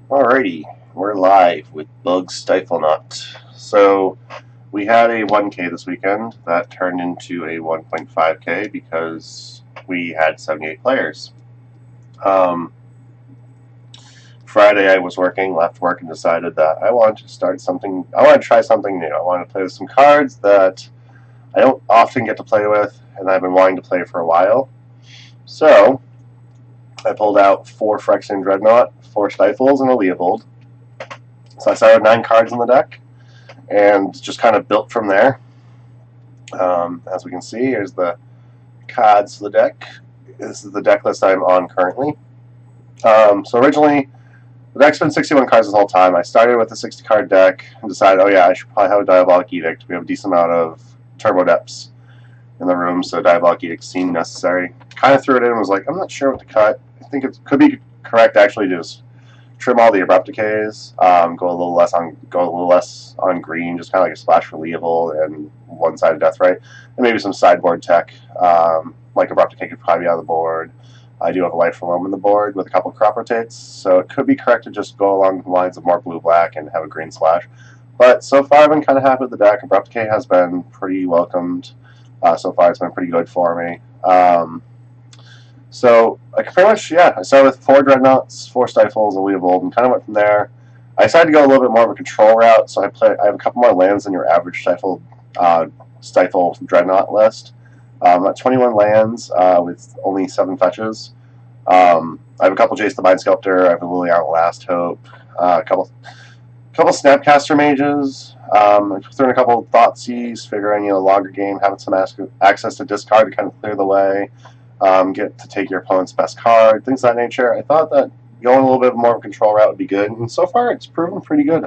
Alrighty, we're live with Bug Stifle Nought. So we had a 1K this weekend that turned into a 1.5K because we had 78 players. Friday I was working, left work, and decided that I wanted to start something. I wanted to try something new. I wanted to play with some cards that I don't often get to play with, and I've been wanting to play for a while. So I pulled out 4 Phyrexian Dreadnought, 4 Stifles, and a Leovold. So I started with 9 cards in the deck, and just kind of built from there. As we can see, here's the cards of the deck. This is the deck list I'm on currently. So originally, the deck's been 61 cards this whole time. I started with a 60-card deck and decided, oh yeah, I should probably have a Diabolic Edict. We have a decent amount of Turbo Depths in the room, so Diabolic Edict seemed necessary. Kind of threw it in and was like, I'm not sure what to cut. I think it could be correct actually to just trim all the Abrupt Decays, go a little less on green, just kind of like a splash for Leovold and one-sided Deathrite, and maybe some sideboard tech, like Abrupt Decay could probably be on the board. I do have a Life from Home on the board with a couple crop rotates, so it could be correct to just go along the lines of more blue-black and have a green splash. But so far I've been kind of happy with the deck. Abrupt Decay has been pretty welcomed. So far it's been pretty good for me. So I can pretty much, I started with 4 Dreadnoughts, 4 Stifles, a Leovold, and kind of went from there. I decided to go a little bit more of a control route, so I have a couple more lands than your average Stifle Dreadnought list. At 21 lands with only 7 fetches. I have a couple Jace the Mind Sculptor, I have a Liliana Last Hope, a couple Snapcaster Mages, I threw in a couple Thoughtseize, figuring, longer game, having some access to discard to kind of clear the way, get to take your opponent's best card, things of that nature. I thought that going a little bit more of a control route would be good, and so far it's proven pretty good.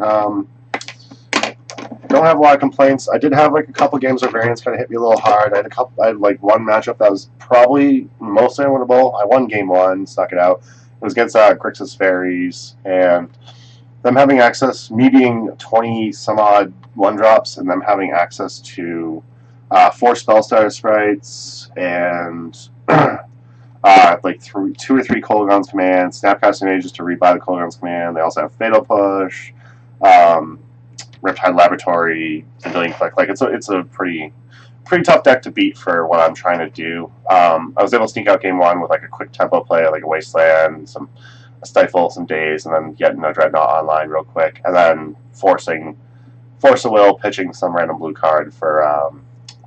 Don't have a lot of complaints. I did have like a couple games where variance kind of hit me a little hard. I had like one matchup that was probably mostly unwinnable. I won game 1, stuck it out. It was against Grixis Fairies, and them having access, me being 20 some odd 1-drops, and them having access to 4 Spellstarter Sprites and like 2 or 3 Kolaghan's commands, Snapcaster Mages to rebuy the Kolaghan's command. They also have Fatal Push, Riptide Laboratory, Civilian Click. Like it's a pretty tough deck to beat for what I'm trying to do. I was able to sneak out game 1 with like a quick tempo play, like a Wasteland, a Stifle, some Daze, and then getting a Dreadnought online real quick, and then force a will, pitching some random blue card for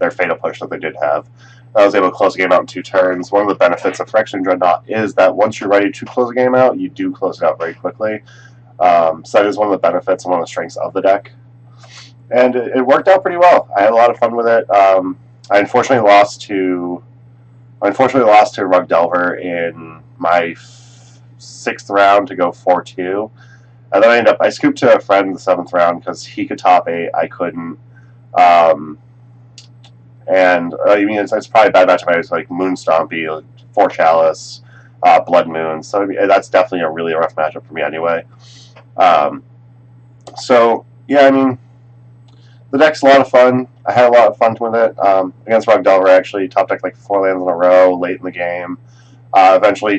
their Fatal Push that they did have. I was able to close the game out in 2 turns. One of the benefits of Phyrexian Dreadnought is that once you're ready to close a game out, you do close it out very quickly. So that is one of the benefits and one of the strengths of the deck. And it worked out pretty well. I had a lot of fun with it. I unfortunately lost to Rug Delver in my 6th round to go 4-2. And then I scooped to a friend in the 7th round because he could top 8, I couldn't. It's probably a bad matchup. I was like Moon Stompy, 4 Chalice, Blood Moon. So that's definitely a really rough matchup for me anyway. The deck's a lot of fun. I had a lot of fun with it. Against Rug Delver, actually, top deck like 4 lands in a row late in the game. Eventually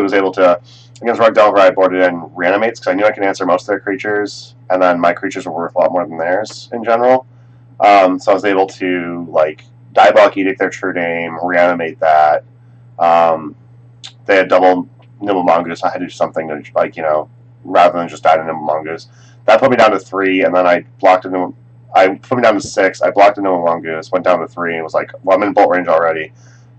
was able to, against Rug Delver, I boarded in Reanimates because I knew I could answer most of their creatures, and then my creatures were worth a lot more than theirs in general. So I was able to like Diabolic Edict their True Name, Reanimate that. They had double Nimble Mongoose. I had to do something to, rather than just die to Nimble Mongoose. That put me down to 3, and then I put me down to 6. I blocked a Nimble Mongoose, went down to 3, and was like, well, I'm in bolt range already.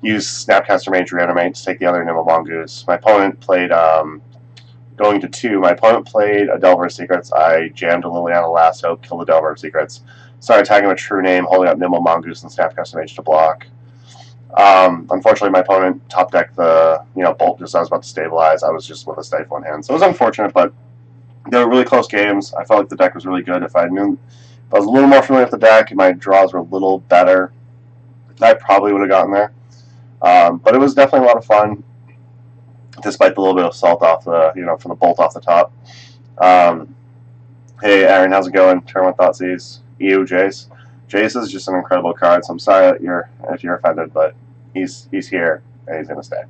Use Snapcaster Mage Reanimate to take the other Nimble Mongoose. My opponent played, going to 2, my opponent played a Delver of Secrets. I jammed a Liliana Last Hope, killed the Delver of Secrets. Started attacking with True Name, holding up Nimble Mongoose and Snapcaster Mage to block. Unfortunately, my opponent top decked the bolt just as I was about to stabilize. I was just with a Stifle in hand, so it was unfortunate, but they were really close games. I felt like the deck was really good. If I was a little more familiar with the deck and my draws were a little better, I probably would have gotten there. But it was definitely a lot of fun, despite the little bit of salt off the from the bolt off the top. Hey Aaron, how's it going? Turn 1 Thoughtseize. EU Jace. Jace is just an incredible card, so I'm sorry that if you're offended, but he's here and he's gonna stay.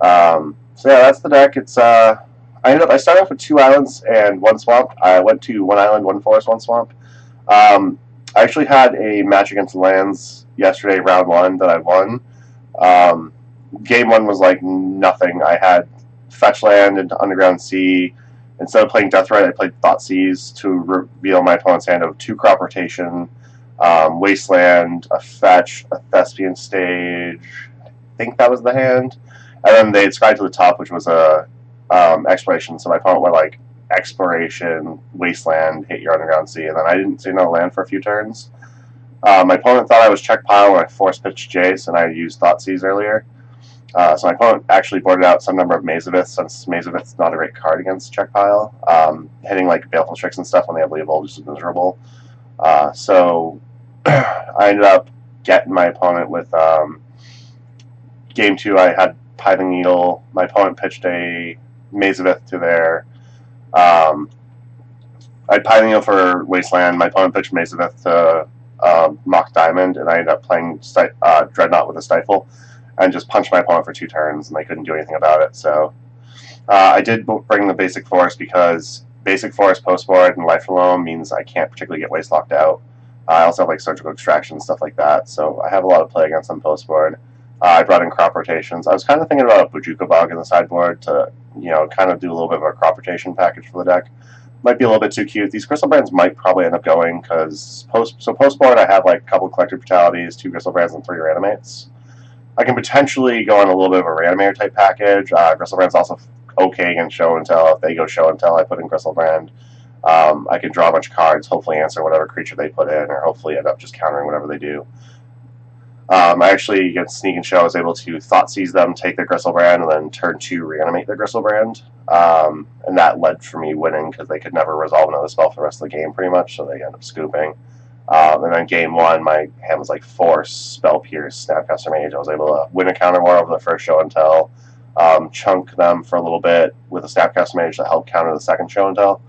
So yeah, that's the deck. It's I started off with 2 islands and 1 swamp. I went to 1 island, 1 forest, 1 swamp. I actually had a match against lands yesterday, round 1, that I won. Game 1 was like nothing. I had fetch land into Underground Sea. Instead of playing Deathrite, I played Thoughtseize to reveal my opponent's hand of 2 crop rotation, Wasteland, a fetch, a Thespian Stage. I think that was the hand. And then they had Sky to the top, which was a exploration. So my opponent went like Exploration, Wasteland, hit your Underground Sea, and then I didn't see no land for a few turns. My opponent thought I was check pile when I force pitched Jace, and I used Thoughtseize earlier. So my opponent actually boarded out some number of Mazaviths, since Mazavith's not a great card against check pile. Hitting like Baleful Tricks and stuff when they have Leovold is just miserable. So I ended up getting my opponent with game 2. I had Pithing Needle. My opponent pitched a Mazavith to their. I had Pithing Needle for Wasteland. My opponent pitched Mazavith to Mock Diamond, and I ended up playing Dreadnought with a Stifle and just punched my opponent for 2 turns, and they couldn't do anything about it. So I did bring the Basic Forest because Basic Forest post-board and Life Alone means I can't particularly get waste locked out. I also have like Surgical Extraction and stuff like that, so I have a lot of play against them post-board. I brought in crop rotations. I was kind of thinking about a Bojuka Bog in the sideboard to, kind of do a little bit of a crop rotation package for the deck. Might be a little bit too cute. These Crystal Brands might probably end up going because post-board I have like a couple Collected Fatalities, 2 Crystal Brands, and 3 Reanimates. I can potentially go on a little bit of a Reanimator type package. Crystal Brand's also okay against Show and Tell. If they go Show and Tell, I put in Crystal Brand. I can draw a bunch of cards, hopefully answer whatever creature they put in, or hopefully end up just countering whatever they do. I actually, against Sneak and Show, I was able to Thoughtseize them, take their Crystal Brand, and then turn 2 reanimate their Crystal Brand. And that led for me winning because they could never resolve another spell for the rest of the game, pretty much, so they end up scooping. And then game 1, my hand was like Force, Spell Pierce, Snapcaster Mage. I was able to win a counter war over the first Show and Tell, chunk them for a little bit with a Snapcaster Mage that helped counter the second Show and Tell.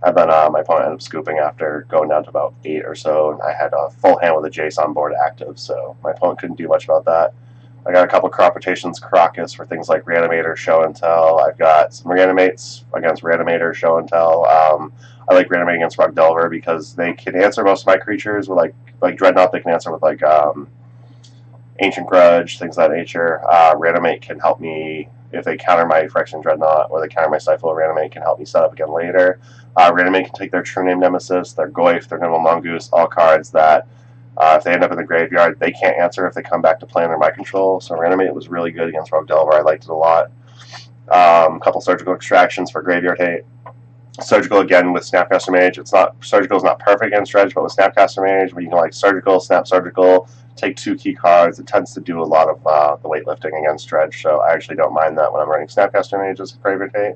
And then my opponent ended up scooping after going down to about 8 or so, and I had a full hand with a Jace on board active, so my opponent couldn't do much about that. I got a couple crop rotations, Crocus, for things like Reanimator, Show and Tell. I've got some Reanimates against Reanimator, Show and Tell. I like Reanimating against Rug Delver because they can answer most of my creatures with like Dreadnought. They can answer with like Ancient Grudge, things of that nature. Reanimate can help me if they counter my Phyrexian Dreadnought or they counter my Stifle. Reanimate can help me set up again later. Reanimate can take their True Name Nemesis, their Goyf, their Nimble Mongoose, all cards that if they end up in the graveyard, they can't answer if they come back to play under my control. So Reanimate was really good against Rogue Delver. I liked it a lot. A couple Surgical Extractions for graveyard hate. Surgical again with Snapcaster Mage. Surgical is not perfect against Dredge, but with Snapcaster Mage, where you can like Surgical, Snap Surgical, take 2 key cards, it tends to do a lot of the weightlifting against Dredge. So I actually don't mind that when I'm running Snapcaster Mage as a graveyard hate.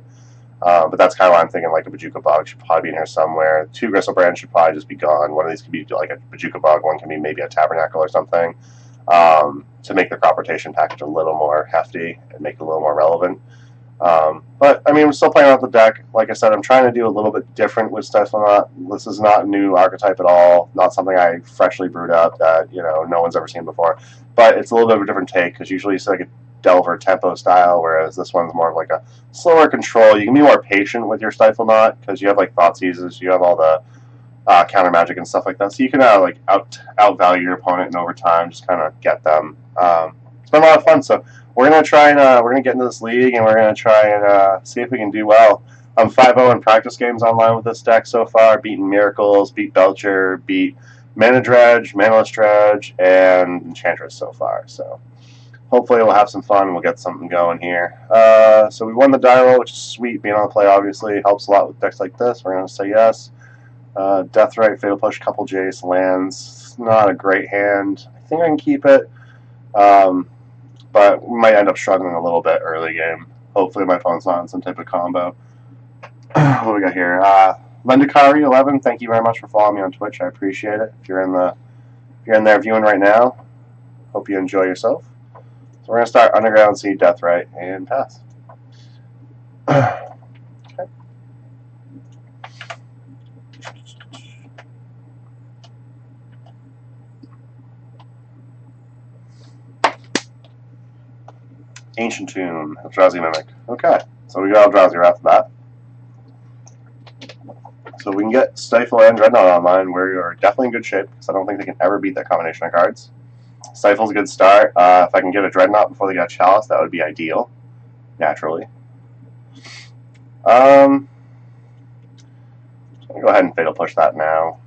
But that's kind of why I'm thinking like a Bojuka Bog should probably be in here somewhere. 2 Gristle Brands should probably just be gone. One of these could be like a Bojuka Bog, one can be maybe a Tabernacle or something, to make the crop rotation package a little more hefty and make it a little more relevant. But I mean, we're still playing out the deck. Like I said, I'm trying to do a little bit different with Stifle Nought. This is not a new archetype at all. Not something I freshly brewed up that no one's ever seen before. But it's a little bit of a different take because usually it's like a Delver tempo style, whereas this one's more of like a slower control. You can be more patient with your Stifle Knot because you have like Thoughtseizes, you have all the counter magic and stuff like that. So you can like outvalue your opponent and over time just kind of get them. It's been a lot of fun. So we're gonna try and we're gonna get into this league and we're gonna try and see if we can do well. I'm 5-0 in practice games online with this deck so far. Beaten Miracles, beat Belcher, beat Mana Dredge, Manaless Dredge, and Enchantress so far. So hopefully we'll have some fun and we'll get something going here. So we won the die roll, which is sweet. Being on the play obviously helps a lot with decks like this. We're going to say yes. Deathrite, Fatal Push, couple Jace, lands. It's not a great hand. I think I can keep it. But we might end up struggling a little bit early game. Hopefully my opponent's not in some type of combo. What do we got here? Lendakari11, thank you very much for following me on Twitch. I appreciate it. If you're in there viewing right now, hope you enjoy yourself. So we're going to start Underground Sea, Deathrite, and pass. Okay. Ancient Tune, Drowsy Mimic. Okay, so we got Drowsy right off the bat. So we can get Stifle and Dreadnought online. We're definitely in good shape because I don't think they can ever beat that combination of cards. Stifle's a good start. If I can get a Dreadnought before they got Chalice, that would be ideal. Naturally. I'm going to go ahead and Fatal Push that now.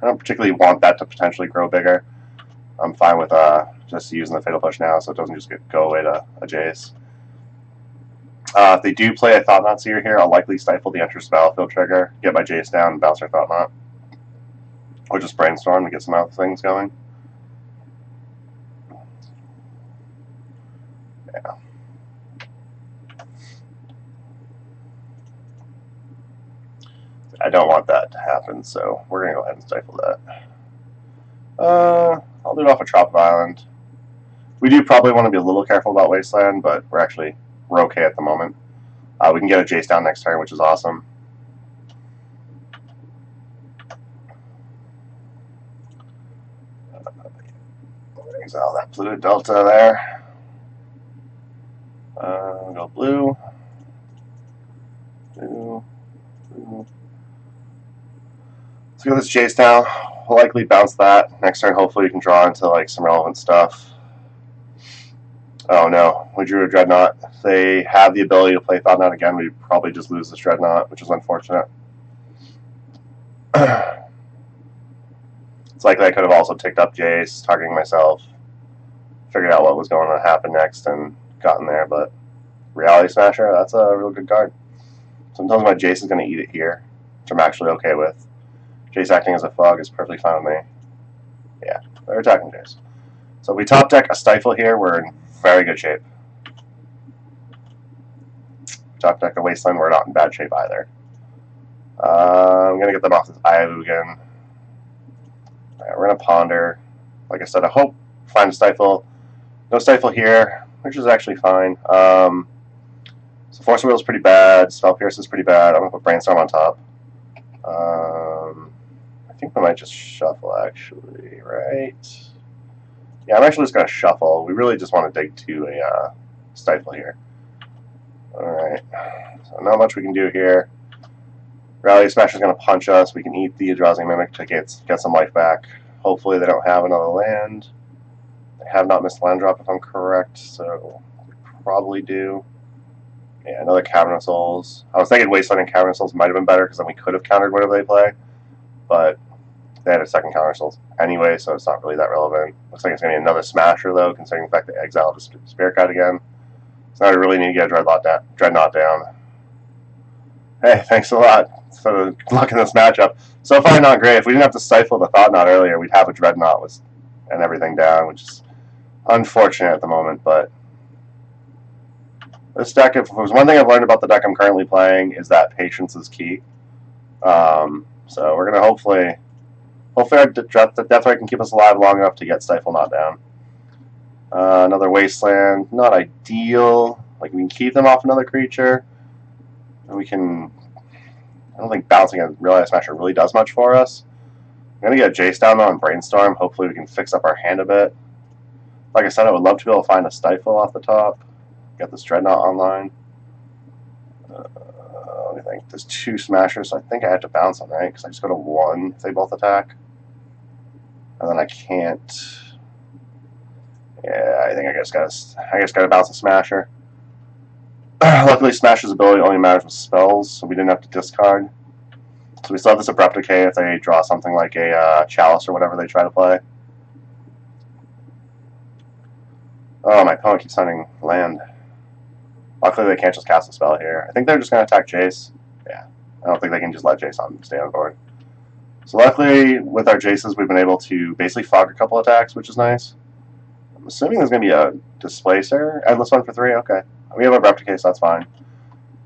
I don't particularly want that to potentially grow bigger. I'm fine with just using the Fatal Push now so it doesn't just go away to a Jace. If they do play a Thought Knot Seer here, I'll likely Stifle the Enter Battlefield trigger, get my Jace down, and bounce their Thought Knot. Or just Brainstorm to get some other things going. Yeah. I don't want that to happen, so we're going to go ahead and Stifle that. I'll do it off of Tropical Island. We do probably want to be a little careful about Wasteland, but we're okay at the moment. We can get a Jace down next turn, which is awesome. Exile that blue Delta there. Go blue. Blue. Blue. Let's get this Jace down. We'll likely bounce that. Next turn, hopefully we can draw into like some relevant stuff. Oh no, we drew a Dreadnought. If they have the ability to play Thought Knot again, we'd probably just lose this Dreadnought, which is unfortunate. It's likely I could have also ticked up Jace, targeting myself, figured out what was going to happen next, and gotten there, but Reality Smasher, that's a real good card. Sometimes my Jace is going to eat it here, which I'm actually okay with. Jace acting as a fog is perfectly fine with me. Yeah, they're attacking Jace. So if we top deck a Stifle here, we're in very good shape. Top deck a Wasteland, we're not in bad shape either. I'm going to get them off this Ayalugan. Right, we're going to Ponder. Like I said, I hope find a Stifle. No Stifle here, which is actually fine. So Force Wheel is pretty bad. Spell Pierce is pretty bad. I'm going to put Brainstorm on top. I think I might just shuffle, actually, right? Yeah, I'm actually just going to shuffle. We really just want to dig to a Stifle here. Alright, so not much we can do here. Reality Smasher is going to punch us. We can eat the Drowsy Mimic to get some life back. Hopefully they don't have another land. They have not missed land drop if I'm correct, so we probably do. Yeah, another Cavern of Souls. I was thinking Wasteland and Cavern of Souls might have been better because then we could have countered whatever they play. But they had a second Cavern of Souls anyway, so it's not really that relevant. Looks like it's going to be another Smasher, though, considering the fact that exiled the Spirit Guide again. So now I really need to get a Dreadnought down. Hey, thanks a lot for the luck in this matchup. So far, not great. If we didn't have to Stifle the Thought Knot earlier, we'd have a Dreadnought and everything down, which is unfortunate at the moment, but this deck, if there's one thing I've learned about the deck I'm currently playing, is that patience is key. So we're going to hopefully our Deathray can keep us alive long enough to get Stifle Knot down. Another Wasteland, not ideal. Like, we can keep them off another creature. And we can... I don't think bouncing a Reality Smasher really does much for us. I'm going to get a Jace down, though, and Brainstorm. Hopefully we can fix up our hand a bit. Like I said, I would love to be able to find a Stifle off the top. Get this Dreadnought online. Let me think. There's two Smashers, so I think I have to bounce them, right? Because I just go to one if they both attack. And then I can't... Yeah, I think I just gotta bounce a Smasher. Luckily, Smasher's ability only matters with spells, so we didn't have to discard. So we still have this Abrupt Decay if they draw something like a Chalice or whatever they try to play. Oh, my opponent keeps sending land. Luckily, they can't just cast a spell here. I think they're just going to attack Jace. Yeah, I don't think they can just let Jace stay on board. So luckily, with our Jaces, we've been able to basically fog a couple attacks, which is nice. I'm assuming there's going to be a Displacer. Endless one for 3, okay. We have a Abrupt Decay, so that's fine.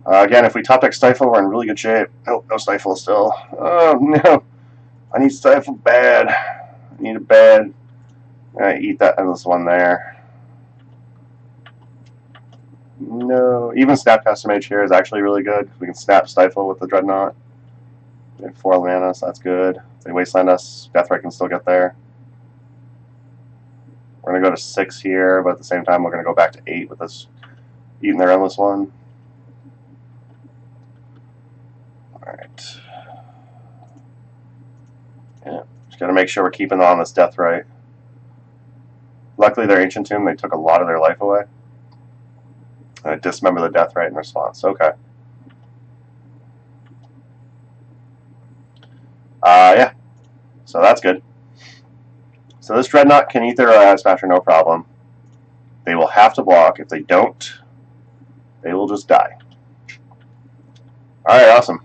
Again, if we top deck Stifle, we're in really good shape. Nope, no Stifle still. Oh, no. I need Stifle bad. I need it bad. I'm going to eat that Endless one there. No. Even Snapcaster Mage here is actually really good. We can snap Stifle with the Dreadnought. We have 4 mana, so that's good. If they Wasteland us, Deathray can still get there. We're going to go to 6 here, but at the same time, we're going to go back to 8 with this Eating their endless one. Alright. Yeah, just gotta make sure we're keeping on this death right. Luckily, their Ancient Tomb, they took a lot of their life away. And I dismember the death right in response. Okay. Yeah. So that's good. So this Dreadnought can eat their Smasher no problem. They will have to block. If they don't, they will just die. Alright, awesome.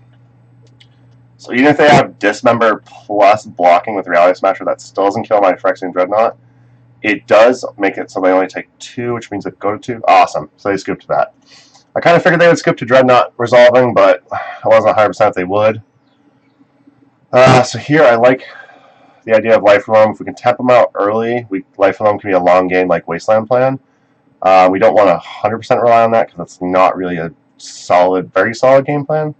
So even if they have Dismember plus blocking with Reality Smasher, that still doesn't kill my Phyrexian Dreadnought. It does make it so they only take 2, which means they go to 2. Awesome. So they scoop to that. I kind of figured they would skip to Dreadnought resolving, but I wasn't 100% if they would. So here I like the idea of Life Roam. If we can temp them out early, Life Roam can be a long game like Wasteland plan. We don't want to 100% rely on that because it's not really a solid, very solid game plan.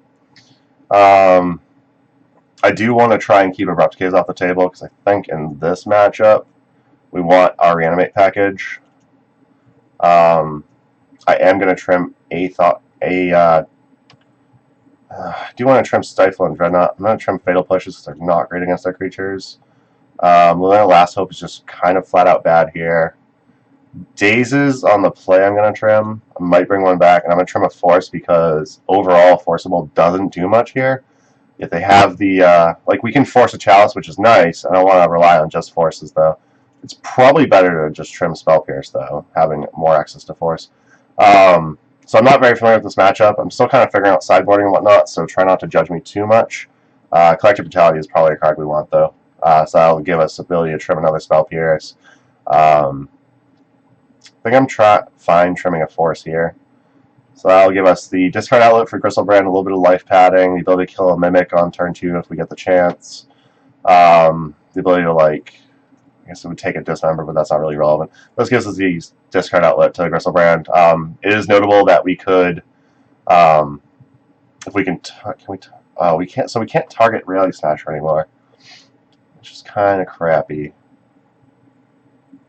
I do want to try and keep Abrupt Decay off the table because I think in this matchup we want our Reanimate package. I am going to trim I do want to trim Stifle and Dreadnought. I'm going to trim Fatal Pushes because they're not great against our creatures. Luna Last Hope is just kind of flat out bad here. Dazes on the play I'm going to trim. I might bring one back, and I'm going to trim a Force because overall Forcible doesn't do much here. If they have the, we can force a Chalice, which is nice. I don't want to rely on just Forces, though. It's probably better to just trim Spell Pierce, though, having more access to Force. So I'm not very familiar with this matchup. I'm still kind of figuring out sideboarding and whatnot, so try not to judge me too much. Collective Brutality is probably a card we want, though. So that'll give us the ability to trim another Spell Pierce. I think I'm fine trimming a Force here. So that'll give us the discard outlet for Gristlebrand, a little bit of life padding, the ability to kill a Mimic on turn 2 if we get the chance. The ability to, I guess it would take a Dismember, but that's not really relevant. This gives us the discard outlet to Gristlebrand. It is notable that we could, if we can, we can't. So we can't target Reality Smasher anymore, which is kind of crappy.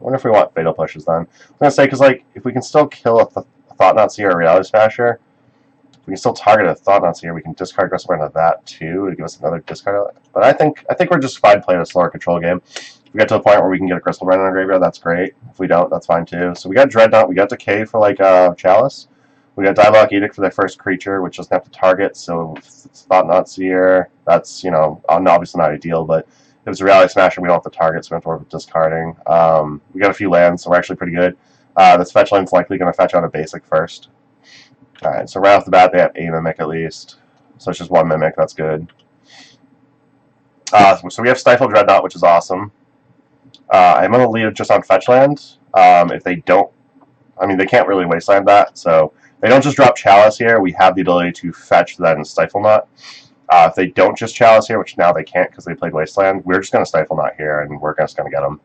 I wonder if we want Fatal Pushes then. I'm gonna say because if we can still kill a Thought-Knot Seer or Reality Smasher, if we can still target a Thought-Knot Seer, we can discard Gristlebrand of that too to give us another discard outlet. But I think we're just fine playing a slower control game. If we get to a point where we can get a Gristlebrand in our graveyard, that's great. If we don't, that's fine too. So we got Dreadnought, we got Decay for Chalice. We got Diabolic Edict for their first creature, which doesn't have to target, so Thought-Knot Seer, that's, obviously not ideal, but if it's a Reality Smasher, we don't have to target, so we don't have to worry about discarding. We got a few lands, so we're actually pretty good. This fetch land's likely going to fetch out a basic first. Alright, so right off the bat, they have a Mimic at least. So it's just one Mimic, that's good. So we have Stifle Dreadnought, which is awesome. I'm going to leave it just on fetch land. If they don't, they can't really wasteland that, so they don't just drop Chalice here. We have the ability to fetch then Stifle Knot. If they don't just Chalice here, which now they can't because they played Wasteland, we're just going to Stifle Knot here, and we're just going to get them.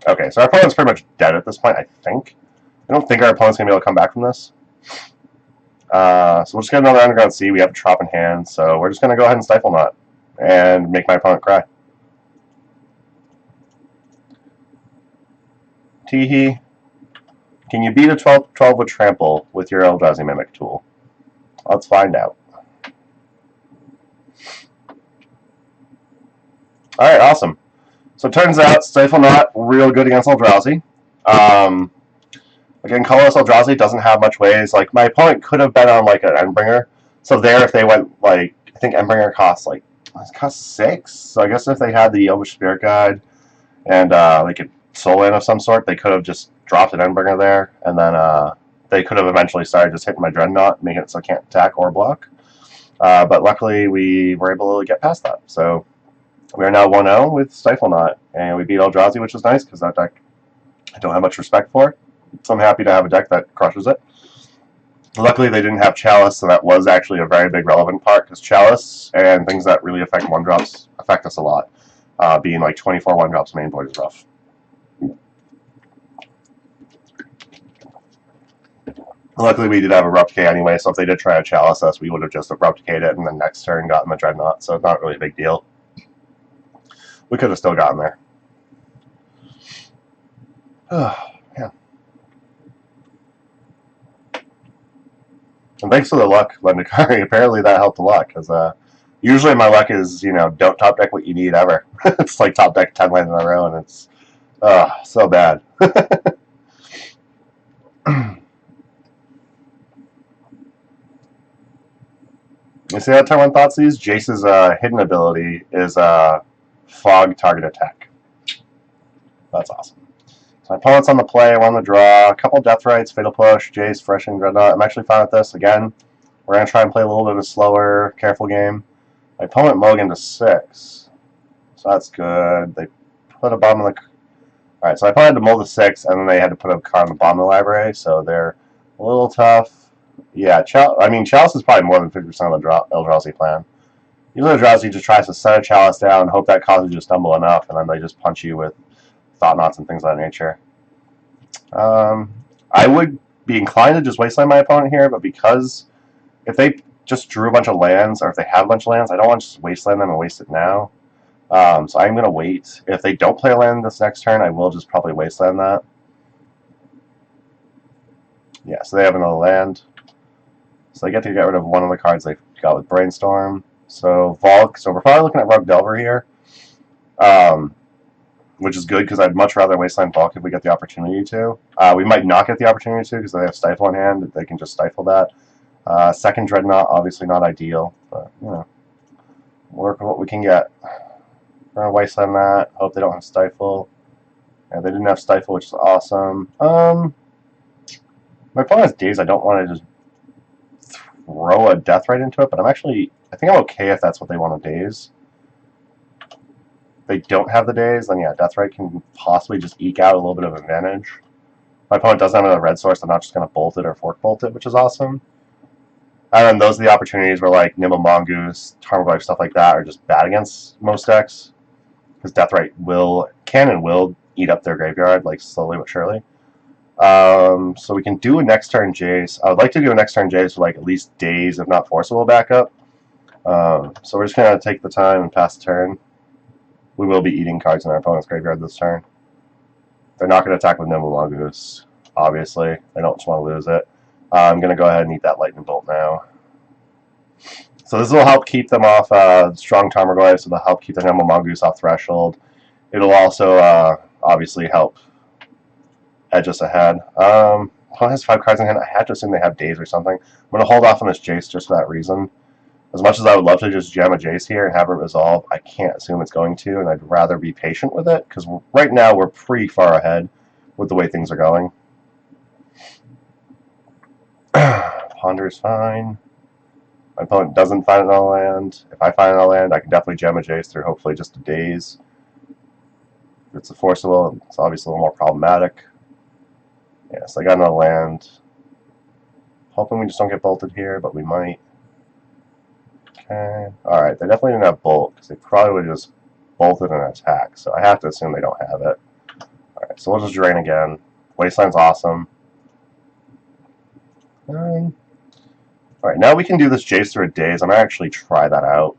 Okay, so our opponent's pretty much dead at this point, I think. I don't think our opponent's going to be able to come back from this. So we'll just get another Underground Sea. We have a Trop in hand, so we're just going to go ahead and Stifle Knot and make my opponent cry. Teehee, can you beat a 12 with Trample with your Eldrazi Mimic tool? Let's find out. Alright, awesome. So it turns out Stifle Knot real good against Eldrazi. Again, colorless Eldrazi doesn't have much ways. My opponent could have been on an Endbringer. So there, if they went I think Endbringer costs it costs 6. So I guess if they had the Elvish Spirit Guide and a Soul Land of some sort, they could have just dropped an Endbringer there, and then they could have eventually started just hitting my Dreadnought, making it so I can't attack or block. But luckily, we were able to get past that. So we are now 1-0 with Stifle Knot, and we beat Eldrazi, which is nice, because that deck I don't have much respect for. So I'm happy to have a deck that crushes it. Luckily, they didn't have Chalice, so that was actually a very big relevant part, because Chalice and things that really affect 1-drops affect us a lot. Being 24 1-drops main board is rough. Luckily, we did have Abrupt Decay anyway, so if they did try to Chalice us, we would have just Abrupt Decayed it, and then next turn gotten the Dreadnought, so it's not really a big deal. We could have still gotten there. Yeah. And thanks for the luck, Lendakari. Apparently that helped a lot, because usually my luck is, don't top deck what you need ever. It's like top deck 10 lands in a row, and it's so bad. You see that turn one Thoughtseize? Jace's hidden ability is Fog Target Attack. That's awesome. So my opponent's on the play, one on the draw, a couple Death Rights, Fatal Push, Jace, Fresh, and Dreadnought. I'm actually fine with this. Again, we're going to try and play a little bit of a slower, careful game. My opponent mulliganed to 6. So that's good. They put a bomb in the... Alright, so I probably had to mull to 6, and then they had to put a card on the bottom of the library, so they're a little tough. Yeah, Chalice is probably more than 50% of the Eldrazi plan. Usually Eldrazi just tries to set a Chalice down, hope that causes you to stumble enough, and then they just punch you with Thought Knots and things of that nature. I would be inclined to just wasteland my opponent here, but because if they just drew a bunch of lands, or if they have a bunch of lands, I don't want to just wasteland them and waste it now. So I'm going to wait. If they don't play a land this next turn, I will just probably wasteland that. Yeah, so they have another land. So they get to get rid of one of the cards they got with Brainstorm. So Volk. So we're probably looking at Rug Delver here, which is good because I'd much rather wasteland Volk if we get the opportunity to. We might not get the opportunity to because they have Stifle in hand. They can just stifle that. Second Dreadnought, obviously not ideal, but work with what we can get. We're gonna wasteland that. Hope they don't have Stifle. Yeah, they didn't have Stifle, which is awesome. My opponent has Daze. I don't want to just throw a Death right into it, but I think I'm okay if that's what they want to Daze. If they don't have the Daze, then yeah, Death right can possibly just eke out a little bit of advantage. My opponent doesn't have another red source. I'm not just going to bolt it or fork bolt it, which is awesome. And then those are the opportunities where like Nimble Mongoose, Tarmogoyf, stuff like that are just bad against most decks. Because Deathrite can and will eat up their graveyard, like slowly but surely. So we can do a next turn Jace. I would like to do a next turn Jace with like at least Daze, if not Forcible backup. So we're just going to take the time and pass the turn. We will be eating cards in our opponent's graveyard this turn. They're not going to attack with Nimble Mongoose, obviously. They don't just want to lose it. I'm going to go ahead and eat that Lightning Bolt now. So this will help keep them off strong Tarmogoyf, so it'll help keep the Nimble Mongoose off Threshold. It'll also obviously help edge us ahead. Opponent has 5 cards in hand. I had to assume they have Daze or something. I'm going to hold off on this Jace just for that reason. As much as I would love to just jam a Jace here and have it resolve, I can't assume it's going to, and I'd rather be patient with it, because right now we're pretty far ahead with the way things are going. Ponder is fine. My opponent doesn't find another land. If I find another land, I can definitely jam a Jace through hopefully just a Daze. If it's a Forcible, it's obviously a little more problematic. Yes, I got another land. Hoping we just don't get bolted here, but we might. Okay. Alright, they definitely didn't have Bolt, because they probably would have just bolted an attack, so I have to assume they don't have it. Alright, so we'll just drain again. Wasteland's awesome. Alright, now we can do this Jace through a Daze. I'm going to actually try that out.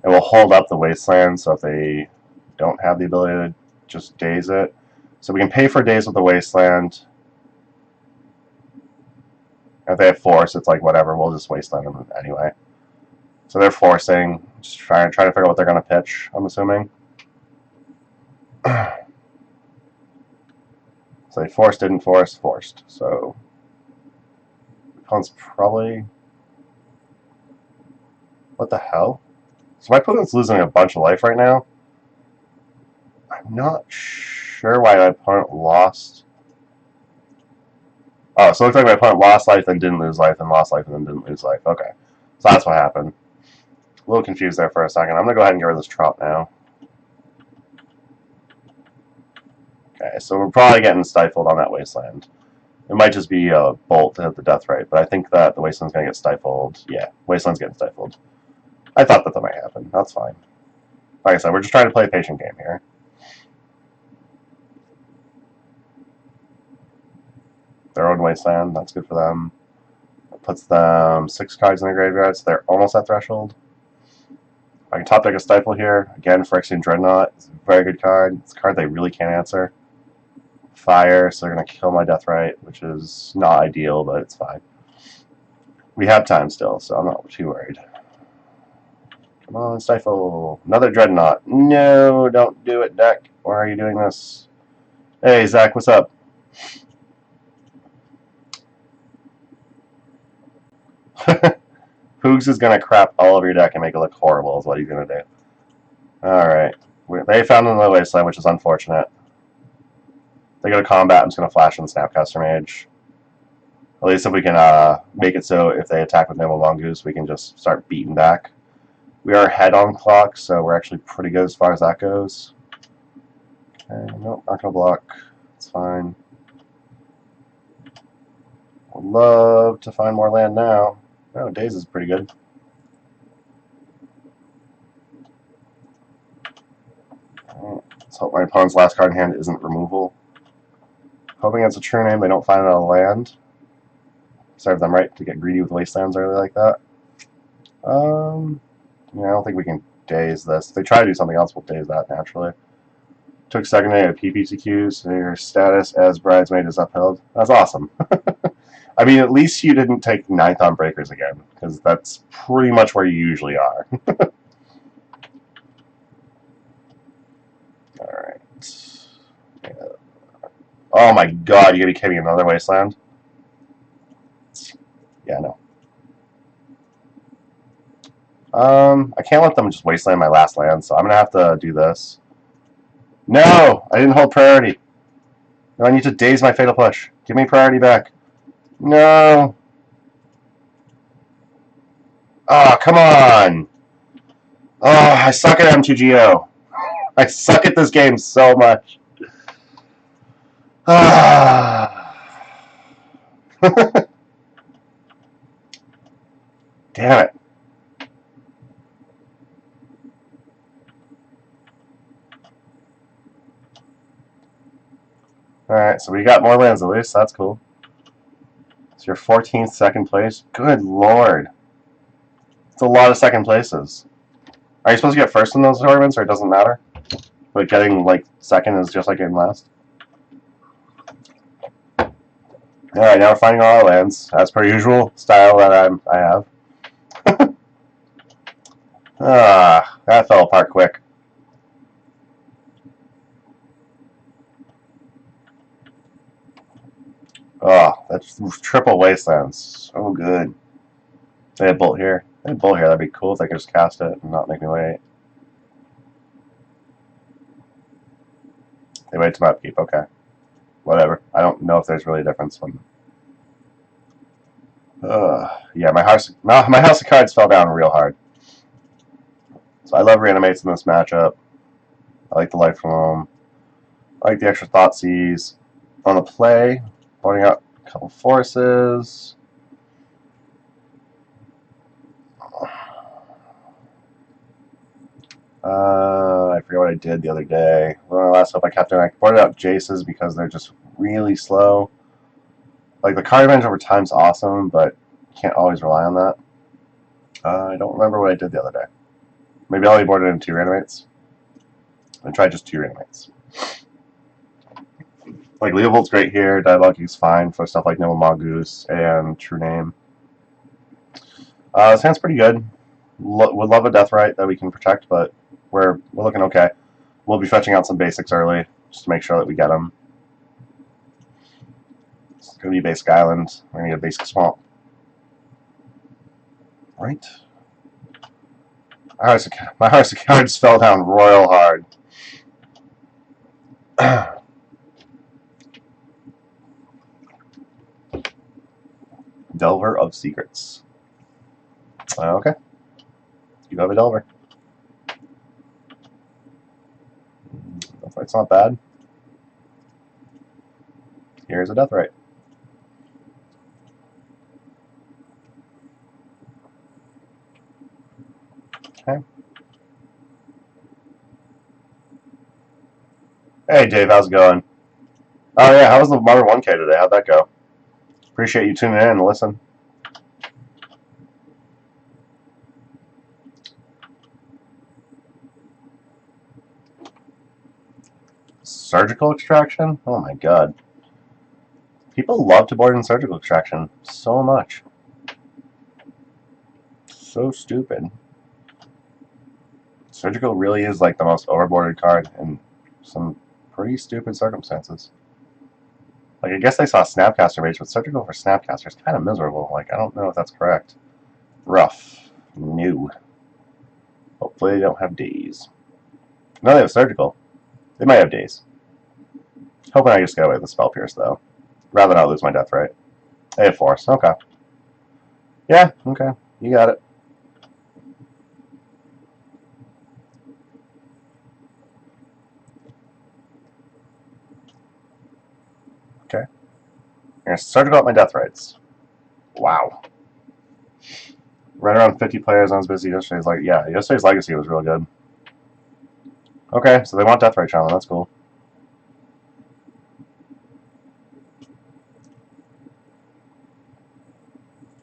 And we'll hold up the Wasteland, so if they don't have the ability to just Daze it. So we can pay for Daze with the Wasteland. If they have Force, it's like whatever, we'll just Wasteland them anyway. So they're forcing, just trying to figure out what they're going to pitch, I'm assuming. So they forced, didn't force, forced. So opponent's probably... What the hell? So my opponent's losing a bunch of life right now. I'm not sure why my opponent lost. Oh, so it looks like my opponent lost life, then didn't lose life, and lost life, and then didn't lose life. Okay. So that's what happened. A little confused there for a second. I'm going to go ahead and get rid of this Trop now. Okay, so we're probably getting stifled on that Wasteland. It might just be a Bolt to hit the Death Right, but I think that the Wasteland's going to get stifled. Yeah, Wasteland's getting stifled. I thought that might happen. That's fine. Like I said, we're just trying to play a patient game here. Their own Wasteland, that's good for them. It puts them 6 cards in their graveyard, so they're almost at Threshold. I can top deck a Stifle here. Again, Phyrexian Dreadnought. It's a very good card. It's a card they really can't answer. Fire, so they're going to kill my Deathrite, which is not ideal, but it's fine. We have time still, so I'm not too worried. Come on, Stifle. Another Dreadnought. No, don't do it, deck. Why are you doing this? Hey, Zach, what's up? Hoogs is going to crap all over your deck and make it look horrible is what he's going to do. Alright. They found another wasteland, which is unfortunate. They go to combat, I'm just going to flash in Snapcaster Mage. At least if we can make it so if they attack with Nimble Mongoose, we can just start beating back. We are ahead on clock, so we're actually pretty good as far as that goes. Okay, nope, not going to block. It's fine. Would love to find more land now. Oh, Daze is pretty good. Let's hope my opponent's last card in hand isn't removal. Hoping it's a true name, they don't find it on land. Serve them right to get greedy with wastelands early like that. Yeah, I don't think we can daze this. If they try to do something else, we'll daze that naturally. Took second day of PPTQs, so your status as bridesmaid is upheld. That's awesome. I mean, at least you didn't take 9th on breakers again, because that's pretty much where you usually are. Alright. Yeah. Oh my god, you gotta be kidding me, another wasteland? Yeah, no. I can't let them just wasteland my last land, so I'm gonna have to do this. No! I didn't hold priority. No, I need to daze my Fatal Push. Give me priority back. No! Oh, come on! Oh, I suck at M2GO. I suck at this game so much. Ah. Damn it. Alright, so we got more lands at least. That's cool. It's your 14th second place. Good lord. It's a lot of second places. Are you supposed to get first in those tournaments, or it doesn't matter? But getting, like, second is just like getting last? Alright, now we're finding all our lands. As per usual style that I have. Ah, that fell apart quick. Oh, that's triple wastelands. So good. They had Bolt here. They had Bolt here. That'd be cool if they could just cast it and not make me wait. They wait to my upkeep. Okay. Whatever. I don't know if there's really a difference. Yeah, my house of cards fell down real hard. So I love reanimates in this matchup. I like the life from home. I like the extra Thoughtseize. On the play, pointing out a couple forces. I forget what I did the other day. Well, last up I kept in. I pointed out Jaces because they're just really slow. Like, the card advantage over time is awesome, but you can't always rely on that. I don't remember what I did the other day. Maybe I only boarded in 2 reanimates. I tried just 2 reanimates. Like, Leovold's great here. Dialogue's fine for stuff like Nimble Mongoose and True Name. This hand's pretty good. Would love a Deathrite that we can protect, but we're looking okay. We'll be fetching out some basics early, just to make sure that we get them. It's going to be Basic Island. We're going to get a Basic Swamp. Right? My house of cards fell down royal hard. Delver of Secrets. Okay. You have a Delver. Deathrite's not bad. Here's a Deathrite. Okay. Hey Dave, how's it going? Oh yeah, how was the Modern 1K today? How'd that go? Appreciate you tuning in and listen. Surgical extraction? Oh my god. People love to board in surgical extraction so much. So stupid. Surgical really is like the most overboarded card in some pretty stupid circumstances. Like, I guess they saw Snapcaster Mage, but Surgical for Snapcaster is kind of miserable. Like, I don't know if that's correct. Rough. New. Hopefully they don't have days. No, they have Surgical. They might have days. Hoping I just get away with the Spell Pierce, though. Rather not lose my Death Ray. They have Force. Okay. Yeah, okay. You got it. Okay. I'm going to Surgical up my Death Rays. Wow. Right around 50 players. I was busy yesterday's yesterday's Legacy was real good. Okay, so they want Death Ray Challenge. That's cool.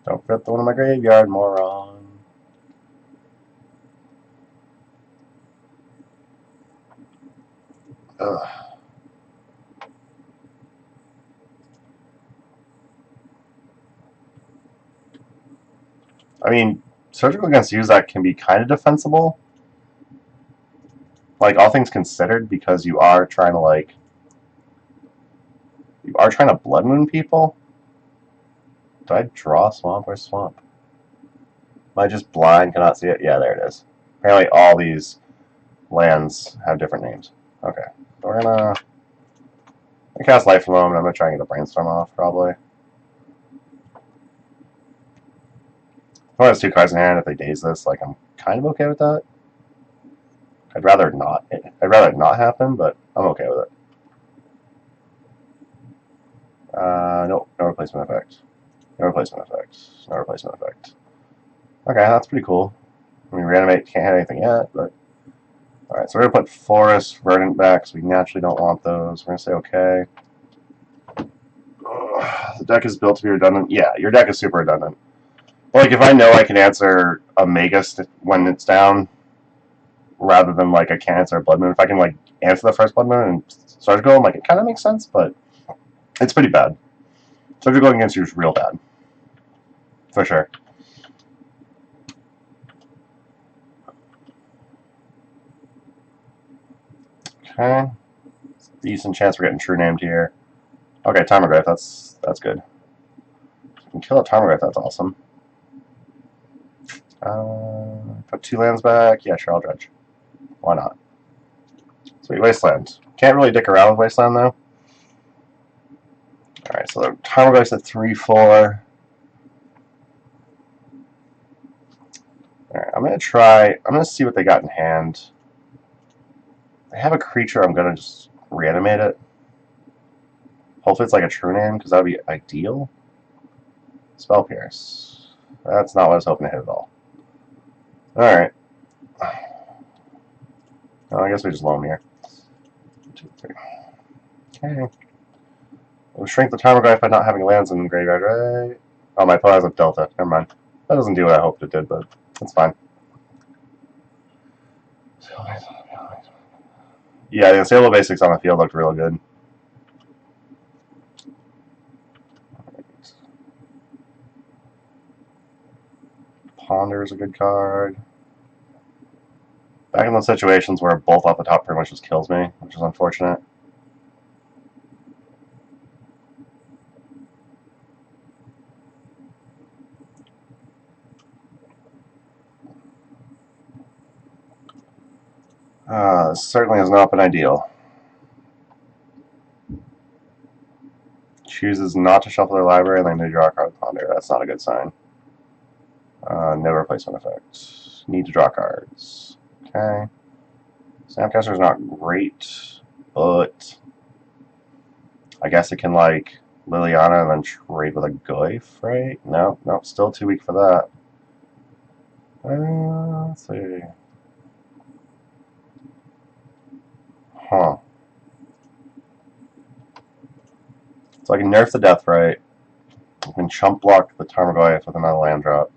Don't fit the one in my graveyard, moron. Ugh. I mean, Surgical against Uzak can be kind of defensible. Like, all things considered, because you are trying to, Blood Moon people? Did I draw Swamp or Swamp? Am I just blind, cannot see it? Yeah, there it is. Apparently all these lands have different names. Okay. We're gonna cast Life Loam, and I'm gonna try and get a Brainstorm off, probably. If I have 2 cards in hand, if they daze this, like, I'm kind of okay with that. I'd rather it not happen, but I'm okay with it. Nope, no replacement effect. No replacement effect. No replacement effect. Okay, that's pretty cool. I mean, Reanimate can't hit anything yet, but... Alright, so we're going to put Forest, Verdant back, because we naturally don't want those. We're going to say okay. The deck is built to be redundant. Yeah, your deck is super redundant. Like, if I know I can answer a Magus when it's down, rather than, like, I can't answer a Blood Moon, if I can, like, answer the first Blood Moon and start to go, like, it kind of makes sense, but it's pretty bad. Surgical against you is real bad. For sure. Okay. Decent chance we're getting True Named here. Okay, Tarmogoyf, that's good. If we can kill a Tarmogoyf, that's awesome. Put 2 lands back. Yeah, sure, I'll dredge. Why not? Sweet, Wasteland. Can't really dick around with Wasteland, though. Alright, so the Tarmogoyf's at 3/4. Alright, I'm gonna see what they got in hand. If they have a creature, I'm gonna just reanimate it. Hopefully it's like a True Name, because that would be ideal. Spell Pierce. That's not what I was hoping to hit at all. Alright. Oh, I guess we just loam here. 1, 2, 3. Okay. We'll shrink the Tarmogoyf by not having lands in the graveyard, right? Oh, my opponent has a Delta. Never mind. That doesn't do what I hoped it did, but it's fine. Yeah, the Salo Basics on the field looked real good. Ponder is a good card. Back in those situations where both off the top pretty much just kills me, which is unfortunate. This certainly has not been ideal. Chooses not to shuffle their library and then they draw a card with Ponder. That's not a good sign. No replacement effect. Need to draw cards. Okay. Snapcaster is not great, but I guess it can, like, Liliana and then trade with a Goyf, right? No, still too weak for that. Let's see. Huh. So I can nerf the Death Ray. I can chump block the Tarmogoyf with another land drop.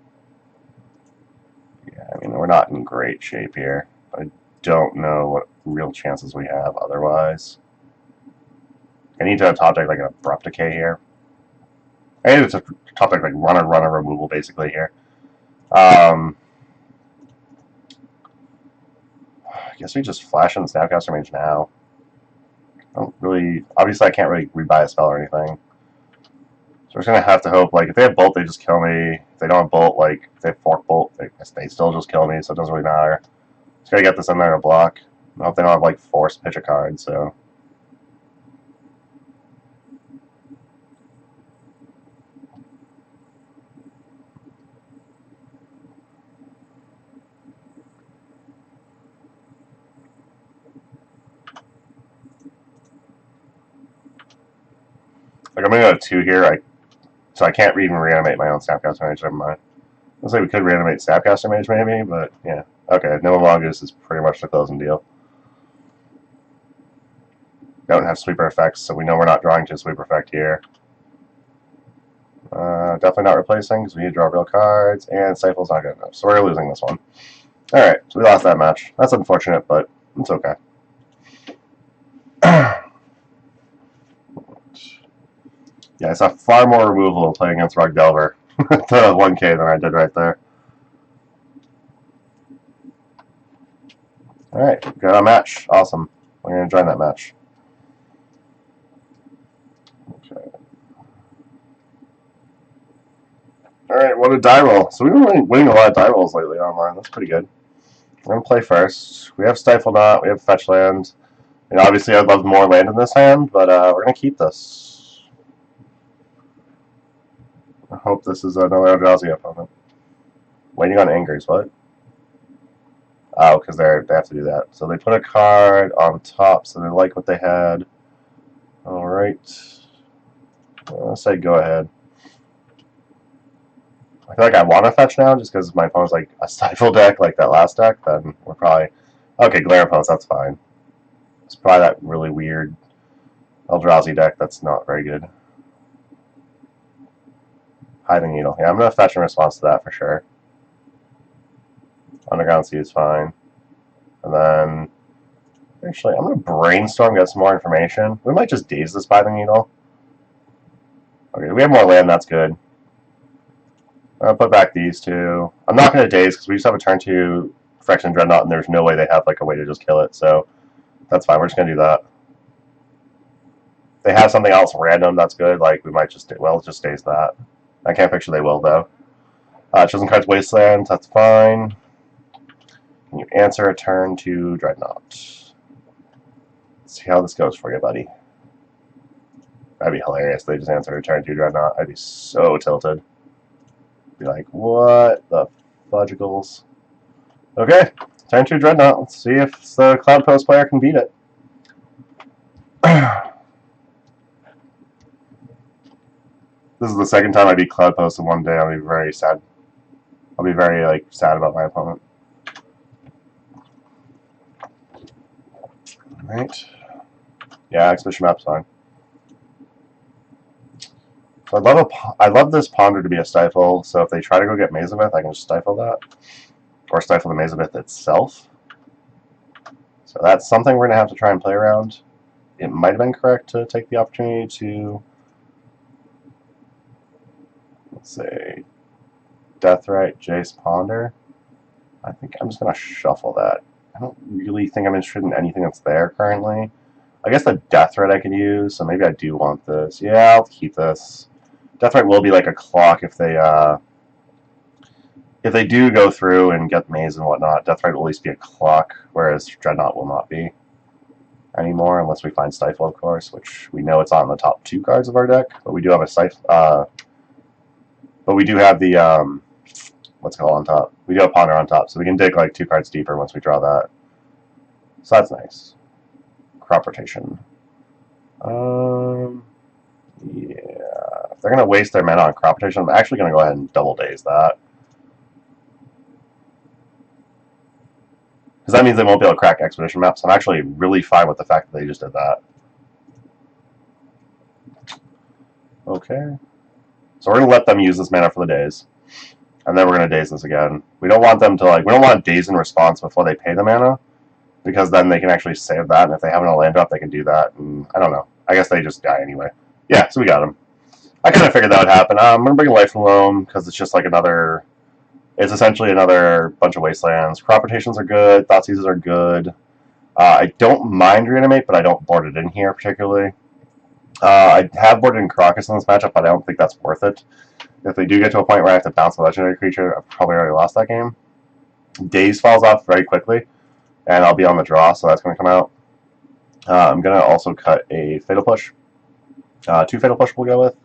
Yeah, I mean, we're not in great shape here. I don't know what real chances we have otherwise. I need to top deck like an Abrupt Decay here. I need to top deck like runner removal basically here. I guess we just flash in the Snapcaster Mage now. I don't really. Obviously, I can't really rebuy a spell or anything. So we're just gonna have to hope. Like, if they have Bolt, they just kill me. If they don't have Bolt, like if they have Fork Bolt, they still just kill me. So it doesn't really matter. Just gotta get this in there to block. I hope they don't have like Force Pitch a card. So. Like, I'm gonna go 2 here, so I can't even reanimate my own Snapcaster Mage. Never mind. Looks like we could reanimate Snapcaster Mage maybe, but yeah. Okay, no Mongoose is pretty much the closing deal. Don't have sweeper effects, so we know we're not drawing to a sweeper effect here. Definitely not replacing, because we need to draw real cards, and Stifle's not good enough, so we're losing this one. Alright, so we lost that match. That's unfortunate, but it's okay. Yeah, I saw far more removal playing against Rug Delver to 1k than I did right there. Alright, got a match. Awesome. We're going to join that match. Okay. Alright, what a die roll. So we've been winning a lot of die rolls lately online. That's pretty good. We're going to play first. We have Stifle Nought. We have Fetch Land. And obviously I'd love more land in this hand, but we're going to keep this. I hope this is another Eldrazi opponent. Waiting on Angers, what? Oh, because they have to do that. So they put a card on top, so they like what they had. Alright. I'll say go ahead. I feel like I want to fetch now, just because my opponent's like a Stifle deck, like that last deck, then we're probably... Okay, Glare Post, that's fine. It's probably that really weird Eldrazi deck that's not very good. Hiding Needle. Yeah, I'm going to fetch in response to that for sure. Underground Sea is fine. And then... Actually, I'm going to brainstorm, get some more information. We might just daze this Hiding Needle. Okay, we have more land, that's good. I'll put back these two. I'm not going to daze because we just have a turn 2 Phyrexian Dreadnought and there's no way they have like a way to just kill it. So that's fine. We're just going to do that. If they have something else random that's good, like we might just, well, just daze that. I can't picture they will, though. Chosen cards Wasteland, that's fine. Can you answer a turn to Dreadnought? Let's see how this goes for you, buddy. That'd be hilarious if they just answer a turn to Dreadnought. I'd be so tilted. Be like, what the fudgicles? Okay, turn 2 Dreadnought. Let's see if the Cloud Post player can beat it. This is the second time I beat Cloud Post in one day. I'll be very sad. I'll be very like sad about my opponent. Alright. Yeah, Exhibition Map's fine. So I love this Ponder to be a Stifle, so if they try to go get Mazabeth, I can just Stifle that. Or Stifle the Mazabeth itself. So that's something we're going to have to try and play around. It might have been correct to take the opportunity to... Let's say Deathrite, Jace, Ponder. I think I'm just going to shuffle that. I don't really think I'm interested in anything that's there currently. I guess the Deathrite I could use, so maybe I do want this. Yeah, I'll keep this. Deathrite will be like a clock if they do go through and get Maze and whatnot. Deathrite will at least be a clock, whereas Dreadnought will not be anymore, unless we find Stifle, of course, which we know it's on the top 2 cards of our deck. But we do have a Stifle. But we do have the what's it called on top? We do have Ponder on top, so we can dig like 2 cards deeper once we draw that. So that's nice. Crop rotation. Yeah. If they're gonna waste their mana on crop rotation, I'm actually gonna go ahead and double daze that. Because that means they won't be able to crack Expedition Maps. I'm actually really fine with the fact that they just did that. Okay. So we're going to let them use this mana for the daze. And then we're going to daze this again. We don't want them to, like, we don't want to daze in response before they pay the mana. Because then they can actually save that. And if they have a land drop, they can do that. And I don't know. I guess they just die anyway. Yeah, so we got him. I kind of figured that would happen. I'm going to bring Life Alone because it's just like another... It's essentially another bunch of Wastelands. Crop rotations are good. Thoughtseizes are good. I don't mind Reanimate, but I don't board it in here particularly. I have boarded in Crocus in this matchup, but I don't think that's worth it. If they do get to a point where I have to bounce a legendary creature, I've probably already lost that game. Daze falls off very quickly, and I'll be on the draw, so that's going to come out. I'm going to also cut a Fatal Push. 2 Fatal Push we'll go with.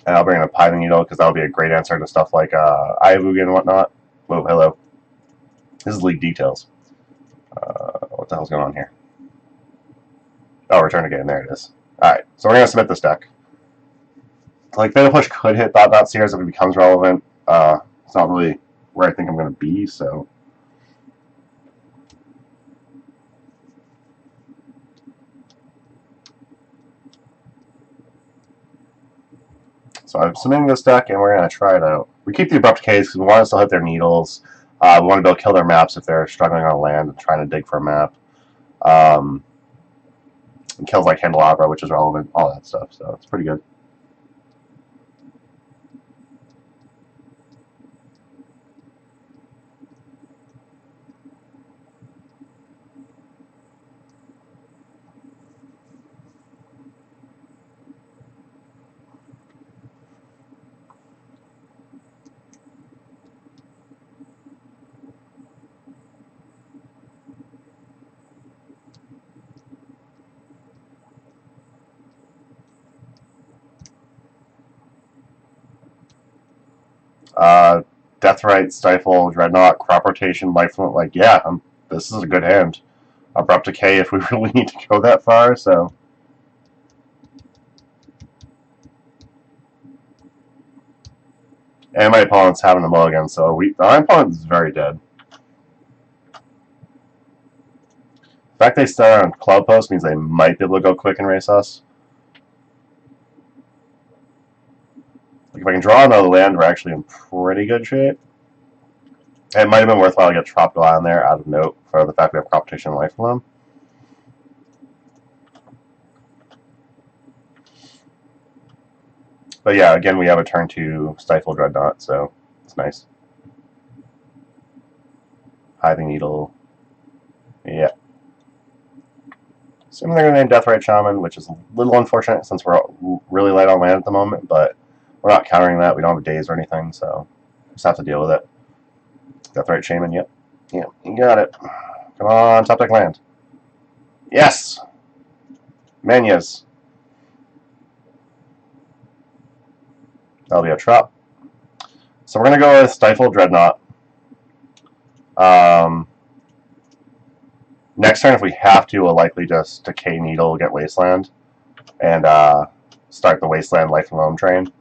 And I'll bring in a Pithing Needle, because that'll be a great answer to stuff like Ayavuga and whatnot. Whoa, hello. This is League Details. What the hell's going on here? Oh, Return Again. There it is. Alright, so we're going to submit this deck. Like, Fatal Push could hit Thought Seers if it becomes relevant. It's not really where I think I'm going to be, so... So I'm submitting this deck, and we're going to try it out. We keep the Abrupt Case because we want to still hit their needles. We want to be able to kill their maps if they're struggling on land and trying to dig for a map. And kills like Candelabra, which is relevant, all that stuff, so it's pretty good. Deathrite, Stifle, Dreadnought, Crop Rotation, Lifelink, like, yeah, this is a good hand. Abrupt Decay if we really need to go that far, so... And my opponent's having a mulligan, so my opponent's very dead. The fact they start on Cloud Post means they might be able to go quick and race us. Like, if I can draw another land, we're actually in pretty good shape. It might have been worthwhile to get Tropical on there out of note for the fact we have Competition and Life Alone. But yeah, again, we have a turn 2 Stifle Dreadnought, so it's nice. Pithing Needle. Yeah. Assuming they're going to name Deathrite Shaman, which is a little unfortunate since we're really light on land at the moment, but we're not countering that. We don't have days or anything, so just have to deal with it. Deathrite Shaman, yep. Yeah, you got it. Come on, top deck land. Yes! Manias. That'll be a trap. So we're going to go with Stifle Dreadnought. Next turn, if we have to, we'll likely just Decay Needle, get Wasteland, and start the Wasteland Life Alone train.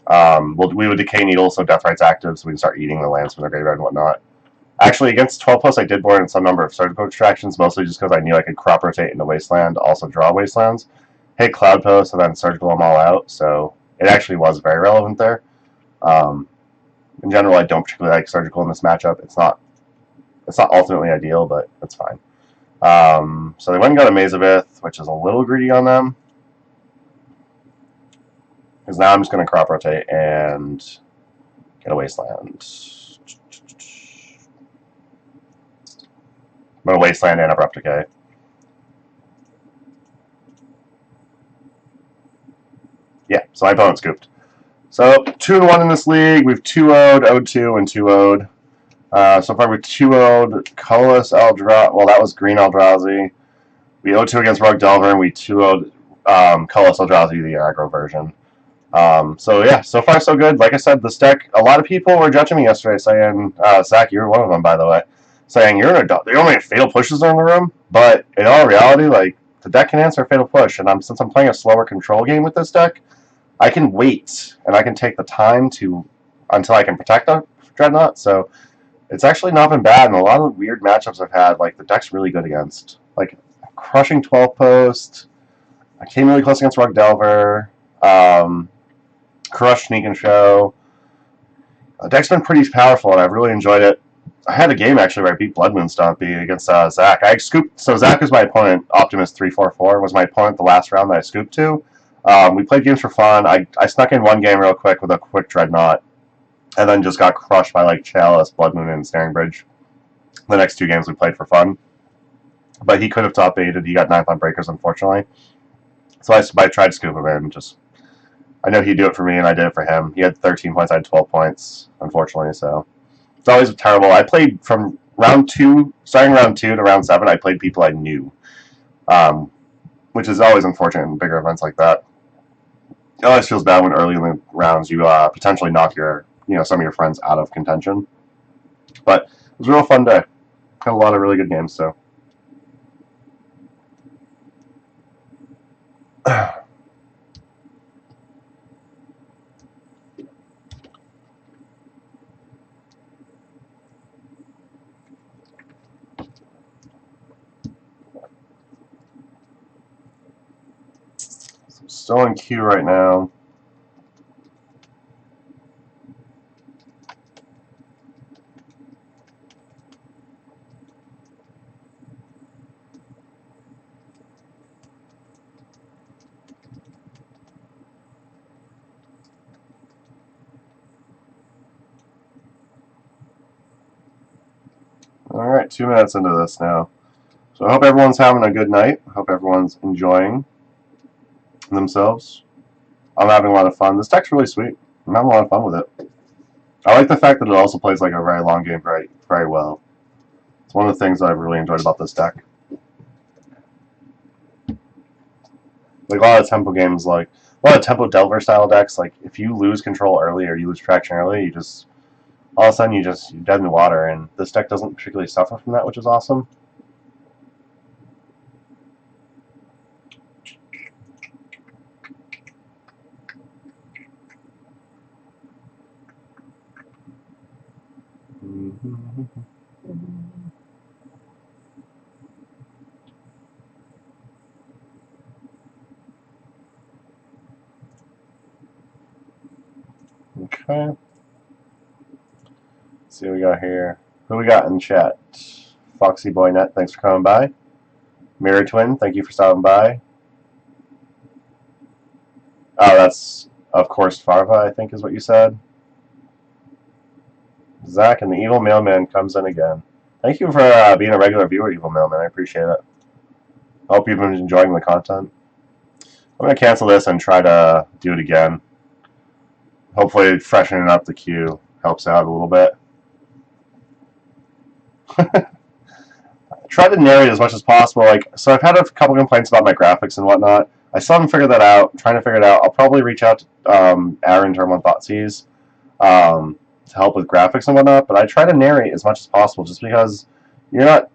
We would Decay Needle so Deathrite's active, so we can start eating the lands from their graveyard and whatnot. Actually, against 12 posts, I did board in some number of Surgical Extractions, mostly just because I knew I could Crop Rotate into Wasteland, also draw Wastelands, hit Cloud Post, and then Surgical them all out, so it actually was very relevant there. In general, I don't particularly like Surgical in this matchup. It's not ultimately ideal, but it's fine. So they went and got a Mazavith, which is a little greedy on them. Because now I'm just going to Crop Rotate and get a Wasteland. I'm going to Wasteland and Abrupt Decay. Yeah, so my opponent scooped. So 2-1 in this league. We've 2-0'd, 0-2, and 2-0'd. So far we've 2-0'd Colorless Eldrazi. Well, that was Green Eldrazi. We 0-2 against Rogue Delver, and we 2-0'd Colorless Eldrazi, the aggro version. So yeah, so far so good. Like I said, this deck, a lot of people were judging me yesterday saying, Zach, you were one of them, by the way, saying you're an adult. The only Fatal Pushes are in the room, but in all reality, like, the deck can answer a Fatal Push, and since I'm playing a slower control game with this deck, I can wait, and I can take the time until I can protect a Dreadnought, so it's actually not been bad, and a lot of the weird matchups I've had, like, the deck's really good against. Like, crushing 12 post, I came really close against Rogue Delver, crushed Sneak and Show. The deck's been pretty powerful, and I've really enjoyed it. I had a game actually where I beat Blood Moon Stompy against Zach. I scooped. So Zach was my opponent. Optimus 344 was my opponent the last round that I scooped to. We played games for fun. I snuck in one game real quick with a quick Dreadnought, and then just got crushed by like Chalice, Blood Moon, and Snaring Bridge. The next two games we played for fun, but he could have top baited. He got 9th on breakers, unfortunately. So I tried to scoop him in. Just I know he'd do it for me, and I did it for him. He had 13 points. I had 12 points, unfortunately. So it's always terrible. I played from round 2, starting round 2 to round 7. I played people I knew, which is always unfortunate in bigger events like that. It always feels bad when early in the rounds you potentially knock your some of your friends out of contention. But it was a real fun day. Had a lot of really good games. So. Still in queue right now. Alright, 2 minutes into this now. So I hope everyone's having a good night. I hope everyone's enjoying themselves. I'm having a lot of fun. This deck's really sweet. I'm having a lot of fun with it. I like the fact that it also plays like a very long game very, very well. It's one of the things that I've really enjoyed about this deck. Like a lot of tempo games, like a lot of tempo Delver style decks, like if you lose control early or you lose traction early, you just all of a sudden you're dead in the water, and this deck doesn't particularly suffer from that, which is awesome. Okay. Let's see what we got here. Who we got in chat? Foxy Boy Net, thanks for coming by. Mirror Twin, thank you for stopping by. Oh, that's, of course, Farva, I think is what you said. Zach and the Evil Mailman comes in again. Thank you for being a regular viewer, Evil Mailman. I appreciate it. I hope you've been enjoying the content. I'm going to cancel this and try to do it again. Hopefully freshening up the queue helps out a little bit. Try to narrate as much as possible. So I've had a couple complaints about my graphics and whatnot. I still haven't figured that out. I'm trying to figure it out. I'll probably reach out to Aaron Termon Thoughtseize to help with graphics and whatnot. But I try to narrate as much as possible, just because you're not.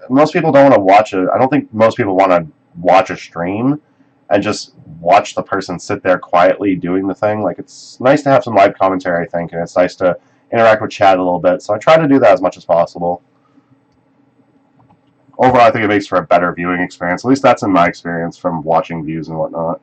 Most people don't want to watch it. I don't think most people want to watch a stream and just watch the person sit there quietly doing the thing. Like, it's nice to have some live commentary, I think, and it's nice to interact with chat a little bit. So I try to do that as much as possible. Overall, I think it makes for a better viewing experience. At least that's in my experience from watching views and whatnot.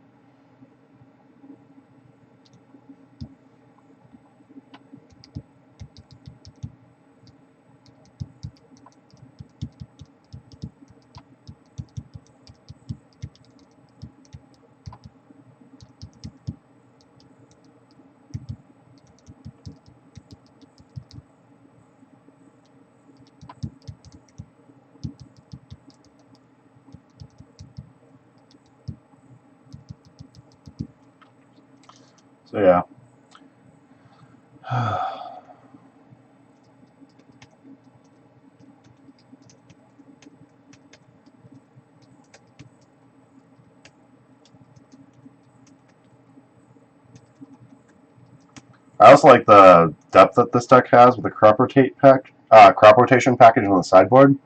So yeah. I also like the depth that this deck has with the crop rotation package on the sideboard.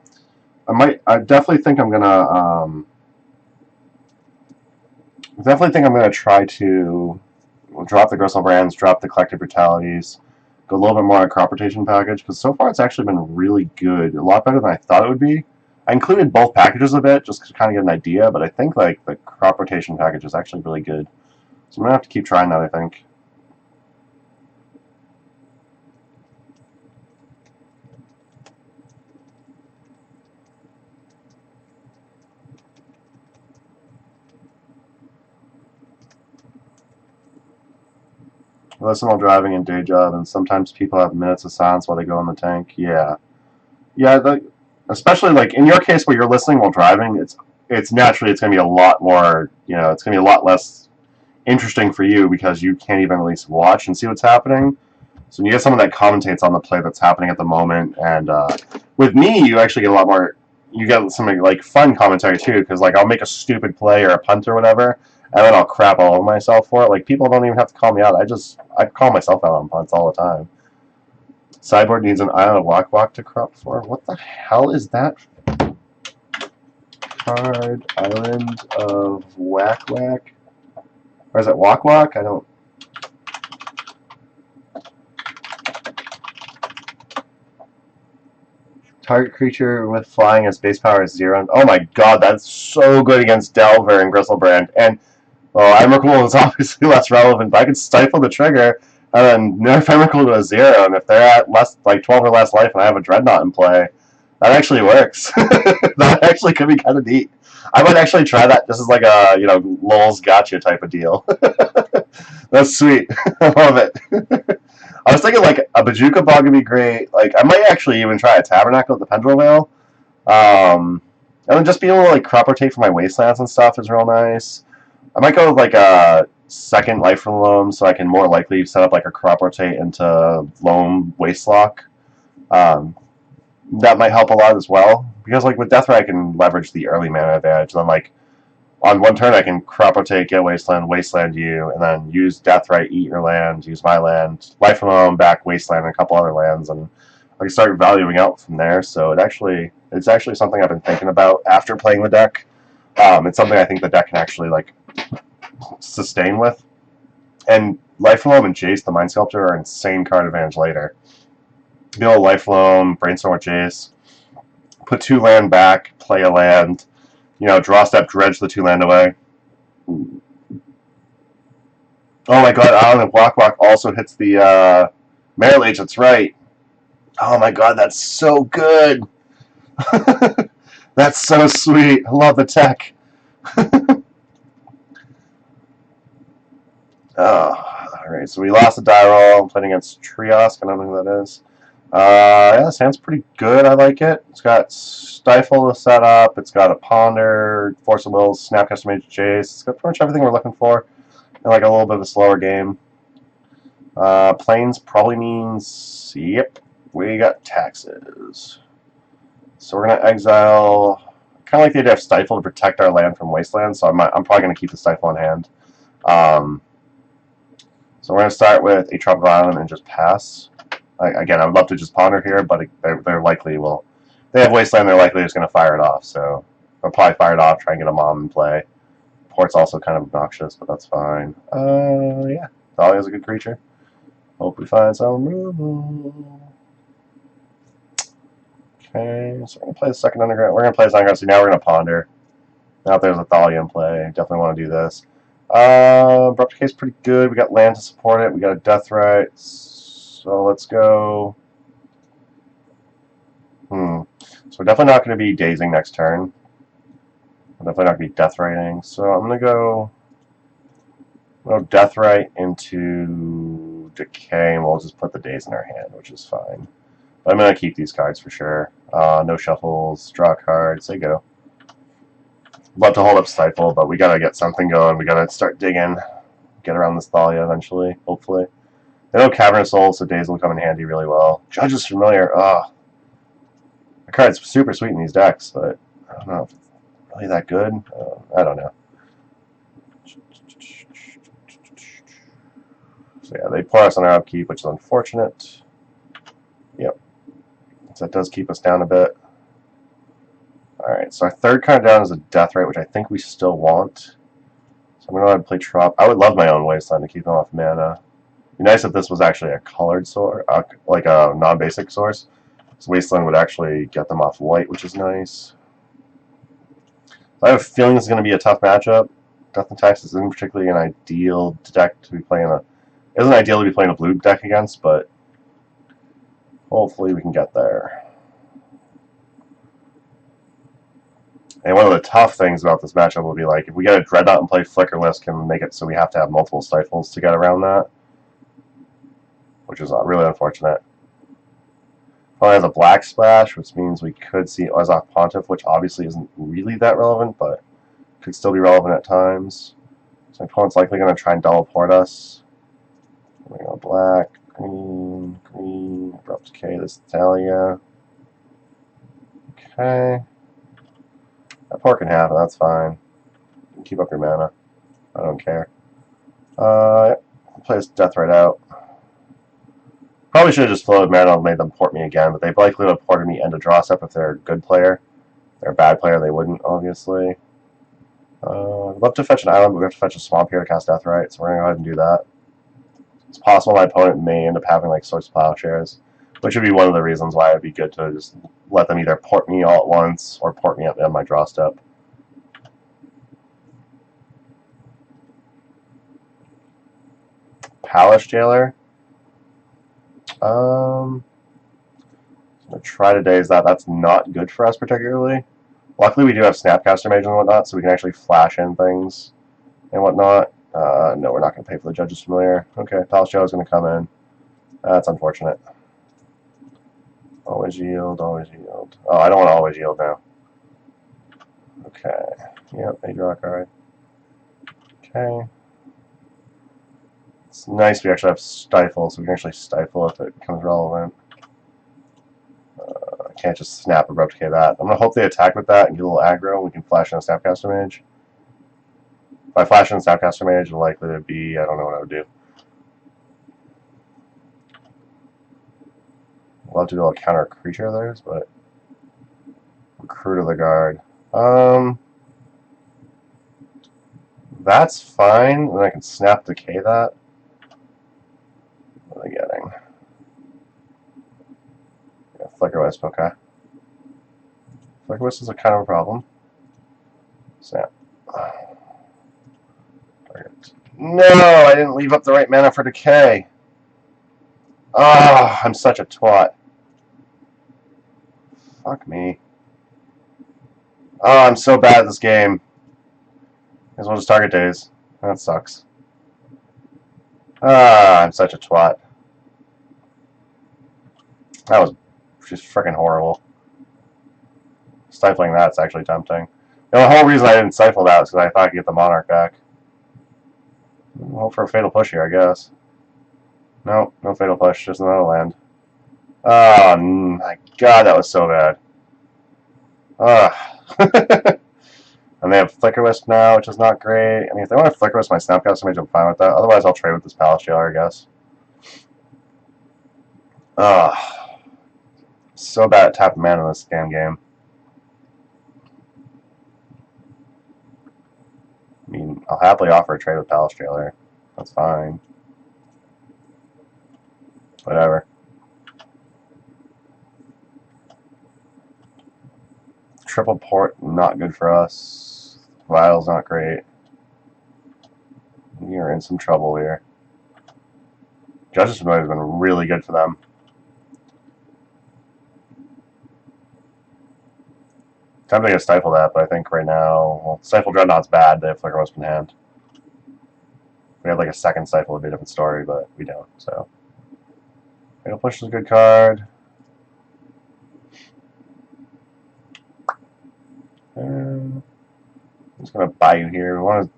I definitely think I'm gonna try to drop the Gristle Brands, drop the Collective Brutalities, go a little bit more on a crop rotation package, because so far it's actually been really good. A lot better than I thought it would be. I included both packages a bit, just to kind of get an idea, but I think like the crop rotation package is actually really good. So I'm going to have to keep trying that, I think. Listen while driving and day job, and sometimes people have minutes of silence while they go in the tank. Yeah, yeah. Especially like in your case where you're listening while driving, it's naturally it's going to be a lot more. It's going to be a lot less interesting for you because you can't even at least watch and see what's happening. So you get someone that commentates on the play that's happening at the moment, and with me, you actually get a lot more. You get some like fun commentary too, because like I'll make a stupid play or a punt or whatever, and then I'll crap all over myself for it. Like people don't even have to call me out. I call myself out on punts all the time. Sideboard needs an island of Wak Wak to crop for. What the hell is that? Card Island of Wak Wak. Or is it Wak Wak? I don't. Target creature with flying as base power is 0. Oh my god, that's so good against Delver and Gristlebrand. And well, Emrakul is obviously less relevant, but I could stifle the trigger and then nerf Emrakul to a 0. And if they're at less like 12 or less life and I have a Dreadnought in play, that actually works. That actually could be kind of neat. I might actually try that. This is like a lulz gotcha type of deal. That's sweet. I love it. I was thinking like a Bajuka Bog would be great. Like I might actually even try a Tabernacle with the Pendril Veil. And then just being able to like crop rotate for my wastelands and stuff is real nice. I might go with like a second Life from Loam so I can more likely set up like a crop rotate into Loam Wastelock. That might help a lot as well. Because like with Deathray I can leverage the early mana advantage. And then like on one turn, I can crop rotate, get Wasteland you, and then use Deathray, eat your land, use my land, Life from Home, back Wasteland, and a couple other lands, and I can start valuing out from there. So it's actually something I've been thinking about after playing the deck. It's something I think the deck can actually like sustain with. And Life from Home and Jace, the Mind Sculptor, are insane card advantage later. Be able to Life from Home, Brainstorm with Jace, put 2 land back, play a land. Draw step, dredge the 2 land away. Oh my god, Island of Wak Wak also hits the Maral Age, that's right. Oh my god, that's so good. That's so sweet. I love the tech. Alright, so we lost the die roll. I'm playing against Triosk, I don't know who that is. Yeah, this hand's pretty good. I like it. It's got Stifle to set up. It's got a Ponder, Force of Wills, Snap Custom Mage Jace. It's got pretty much everything we're looking for. And like a little bit of a slower game. Plains probably means, yep, we got taxes. So we're going to exile. Kind of like the idea of Stifle to protect our land from Wasteland, so I'm probably going to keep the Stifle in hand. So we're going to start with a Tropical Island and just pass. Again, I would love to just ponder here, but they're likely will. They have Wasteland, they're likely just going to fire it off. So they'll probably fire it off, try and get a Mom in play. Port's also kind of obnoxious, but that's fine. Yeah, Thalia's a good creature. Hope we find some removal. Okay, so we're going to play the second Underground. We're going to play this Underground, so now we're going to ponder. Now that there's a Thalia in play, definitely want to do this. Abrupt Decay is pretty good. We got land to support it. We got a Deathrite. So let's go. So we're definitely not going to be dazing next turn. We're definitely not going to be Deathrighting. So I'm going to go Deathrite into Decay, and we'll just put the daze in our hand, which is fine. But I'm going to keep these cards for sure. No shuffles, draw cards, they go. Love to hold up Stifle, but we got to get something going. We got to start digging, get around this Thalia eventually, hopefully. They know Cavernous Soul, so Daze will come in handy really well. Judge is familiar. The card's super sweet in these decks, but I don't know if it's really that good. I don't know. So yeah, they pour us on our upkeep, which is unfortunate. Yep. So that does keep us down a bit. Alright, so our third card down is a Deathrite, which I think we still want. So I'm going to go ahead and play Trop. I would love my own Wasteland to keep them off mana. It'd be nice if this was actually a colored source, like a non-basic source. So Wasteland would actually get them off white, which is nice. I have a feeling this is going to be a tough matchup. Death and Taxes isn't particularly an ideal deck to be playing it isn't ideal to be playing a blue deck against, but hopefully we can get there. And one of the tough things about this matchup will be like, if we get a Dreadnought and play Flickerless, can make it so we have to have multiple Stifles to get around that. which is really unfortunate. Probably has a black splash, which means we could see Ozok Pontiff, which obviously isn't really that relevant, but could still be relevant at times. So my opponent's likely going to try and double port us. We go black, green, green, abrupt decay this Thalia. Okay. That port can happen, that's fine. You can keep up your mana. I don't care. Yep. Play this death right out. Probably should have just flowed mana and made them port me again, but they likely would have ported me end of draw step if they're a good player. If they're a bad player, they wouldn't, obviously. I'd love to fetch an island, but we have to fetch a swamp here to cast Death Right, so we're going to go ahead and do that. It's possible my opponent may end up having like Swords to Plowshares, which would be one of the reasons why it would be good to just let them either port me all at once or port me up on my draw step. Palace Jailer. I'm going to try to daze that. That's not good for us particularly. Luckily, we do have Snapcaster Mage and whatnot, so we can actually flash in things and whatnot. No, we're not going to pay for the Judge's Familiar. Okay, Palace Jailer is going to come in. That's unfortunate. Always yield, always yield. Oh, I don't want to always yield now. Okay. Yep, they draw a card. Okay. It's nice we actually have Stifle, so we can actually Stifle if it becomes relevant. I can't just snap Abrupt Decay that. I'm going to hope they attack with that and get a little aggro, and we can flash in a Snapcaster Mage. If I flash in a Snapcaster Mage, it'll likely to be, I don't know what I would do. I'd love to do a counter creature of theirs, but Recruit of the Guard. That's fine, and I can Snap Decay that. What am I getting? Yeah, Flicker Wisp, okay. Flicker Wisp is a kind of a problem. Snap. Target. No, I didn't leave up the right mana for Decay. Oh, I'm such a twat. Fuck me. Oh, I'm so bad at this game. As well as target days. That sucks. Ah, I'm such a twat. That was just freaking horrible. Stifling that's actually tempting. The whole reason I didn't stifle that was because I thought I could get the Monarch back. Hope for a Fatal Push here, I guess. No, no Fatal Push, just another land. Oh my god, that was so bad. And they have Flicker Wisp now, which is not great. I mean, if they want to Flicker Wisp my Snapcaster Mage, I'm fine with that. Otherwise, I'll trade with this Palace Jailer, I guess. So bad at tapping mana in this damn game. I mean, I'll happily offer a trade with Palace Jailer. That's fine. Whatever. Triple port, not good for us. Vital's not great. We are in some trouble here. Judge's Familiar has been really good for them. Tempting to Stifle that, but I think right now, well, Stifle Dreadnought's bad. They have Flicker Wisp in hand. If we had like a second Stifle, it'd be a different story, but we don't, so. Fatal Push is a good card. I'm just going to buy you here. We want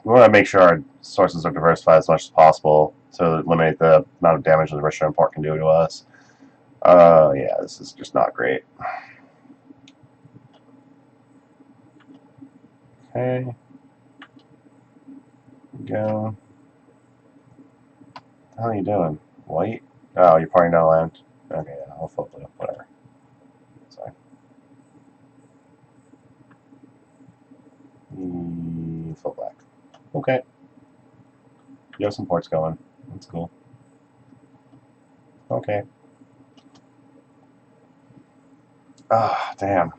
to make sure our sources are diversified as much as possible to eliminate the amount of damage that the Rishon Port can do to us. Yeah, this is just not great. Okay. Go. What the hell are you doing? White? Oh, you're pouring down land? Okay, yeah, I'll flip blue. Whatever. Sorry. Flip black. Okay. You have some ports going. That's cool. Okay. Ah, damn.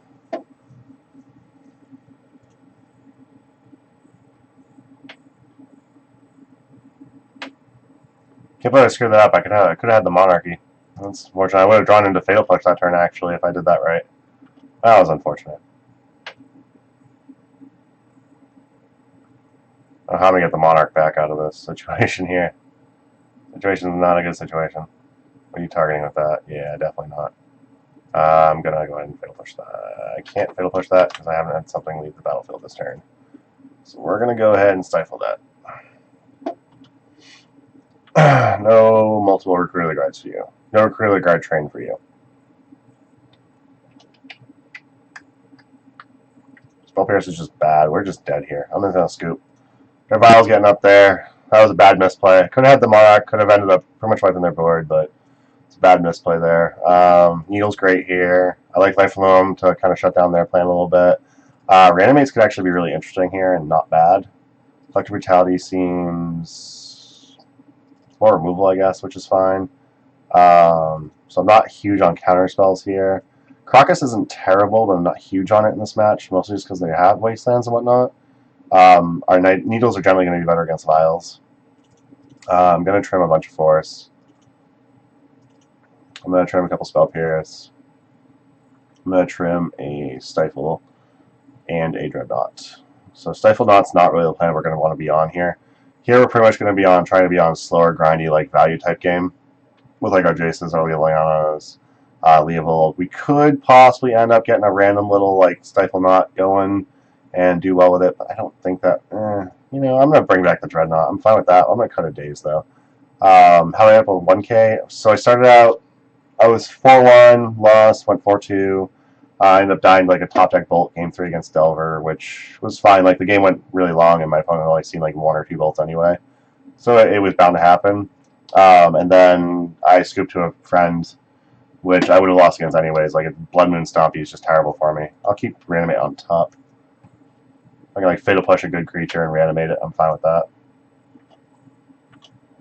Can't believe I screwed that up. I could have had the Monarchy. That's unfortunate. I would have drawn into Fatal Push that turn, actually, if I did that right. That was unfortunate. I don't know how to get the Monarch back out of this situation here. Situation is not a good situation. What are you targeting with that? Yeah, definitely not. I'm going to go ahead and Fatal Push that. I can't Fatal Push that because I haven't had something leave the battlefield this turn. So we're going to go ahead and Stifle that. No multiple Recruiter of the Guards for you. No Recruiter of the Guard train for you. Spell Pierce is just bad. We're just dead here. I'm just going to scoop. Their Vial's getting up there. That was a bad misplay. Could have had the Monarch. Could have ended up pretty much wiping their board, but it's a bad misplay there. Needle's great here. I like Life Loam to kind of shut down their plan a little bit. Reanimates could actually be really interesting here and not bad. Collective Brutality seems more removal, I guess, which is fine. So I'm not huge on counter spells here. Crocus isn't terrible, but I'm not huge on it in this match, mostly just because they have Wastelands and whatnot. Our Needles are generally going to be better against Vials. I'm going to trim a bunch of Force. I'm going to trim a couple Spell Pierce. I'm going to trim a Stifle and a Dreadnought. So Stifle Knought's not really the plan we're going to want to be on here. Here we're pretty much going to be on trying to be on a slower, grindy, like value type game with like our Jaces, our Leolianas, Leovold. We could possibly end up getting a random little like Stifle Knot going and do well with it, but I don't think that. You know, I'm going to bring back the Dreadnought. I'm fine with that. I'm going to cut a Daze though. How did I end up with 1K? So I started out. I was 4-1, lost, went 4-2. I ended up dying to like a top deck bolt game 3 against Delver, which was fine. Like the game went really long, and my opponent only seen like 1 or 2 bolts anyway, so it was bound to happen. And then I scooped to a friend, which I would have lost against anyways. Like Blood Moon Stompy is just terrible for me. I'll keep Reanimate on top. I can like Fatal Push a good creature and Reanimate it. I'm fine with that.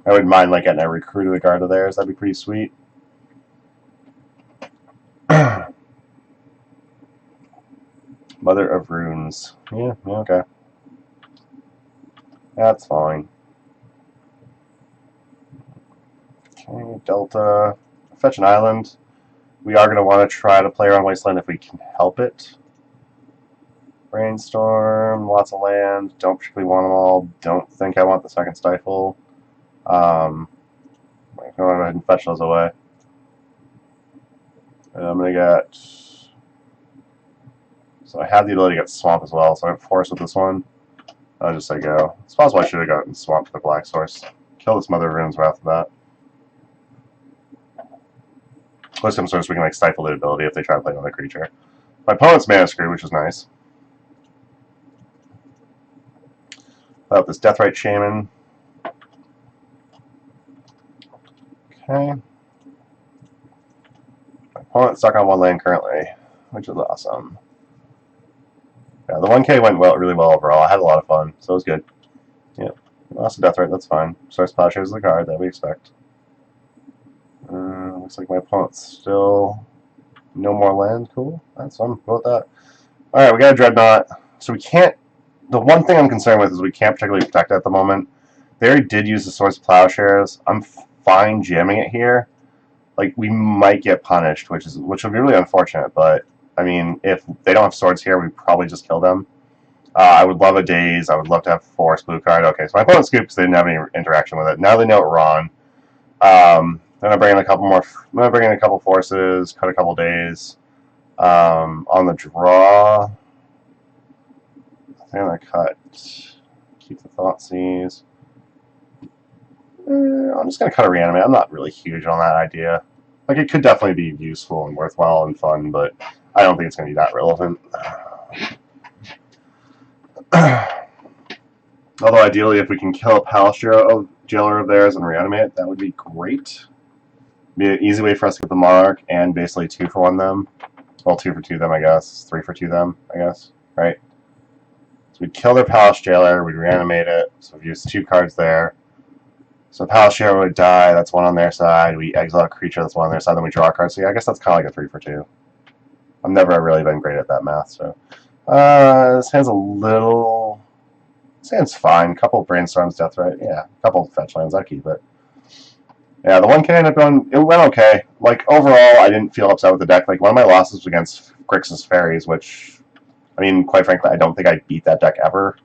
I wouldn't mind like getting a Recruit of the Guard of theirs. That'd be pretty sweet. Mother of Runes. Yeah, okay. That's fine. Okay, Delta. Fetch an island. We are going to want to try to play around Wasteland if we can help it. Brainstorm, lots of land. Don't particularly want them all. Don't think I want the second Stifle. I'm going to go ahead and fetch those away. And I'm going to get... So I have the ability to get Swamp as well, so I have Force with this one. I'll just say go. It's possible I should have gotten Swamp for the Black Source. Kill this Mother of Runes right after that. Wisdom Source, we can like stifle the ability if they try to play another creature. My opponent's Mana Screw, which is nice. Without this Deathrite Shaman. Okay. My opponent's stuck on 1 land currently, which is awesome. Yeah, the 1K went really well overall. I had a lot of fun, so it was good. Yeah, lost a Deathrite, that's fine. Source Plowshares is the card that we expect. Looks like my opponent's still no more land. Cool, that's fun. Go with that. Alright, we got a Dreadnought. So we can't... The one thing I'm concerned with is we can't particularly protect it at the moment. They already did use the Source Plowshares. I'm fine jamming it here. Like, we might get punished, which would be really unfortunate, but... I mean, if they don't have swords here, we probably just kill them. I would love a Daze. I would love to have Force blue card. Okay, so my opponent scooped because they didn't have any interaction with it. Now they know we're on. I'm gonna bring in a couple more. I'm gonna bring in a couple Forces, cut a couple Daze. On the draw, I think I'm gonna cut. Keep the Thoughtseize. I'm just gonna cut a Reanimate. I'm not really huge on that idea. Like, it could definitely be useful and worthwhile and fun, but I don't think it's going to be that relevant. Although, ideally, if we can kill a Palace Jailer of theirs and Reanimate, that would be great. Be an easy way for us to get the Monarch and basically 2 for 1 them. Well, 2 for 2 them, I guess. 3 for 2 them, I guess. Right? So we'd kill their Palace Jailer, we'd Reanimate it, so we've used 2 cards there. So Palace Jailer would die, that's 1 on their side. We exile a creature, that's 1 on their side, then we draw a card. So yeah, I guess that's kind of like a 3 for 2. I've never really been great at that math, so. This hand's a little... This hand's fine. Couple Brainstorms, Deathrite, yeah. Couple fetch lands, I'll keep it. Yeah, the 1K ended up going... It went okay. Like, overall, I didn't feel upset with the deck. Like, one of my losses was against Grixis Fairies, which... I mean, quite frankly, I don't think I beat that deck ever.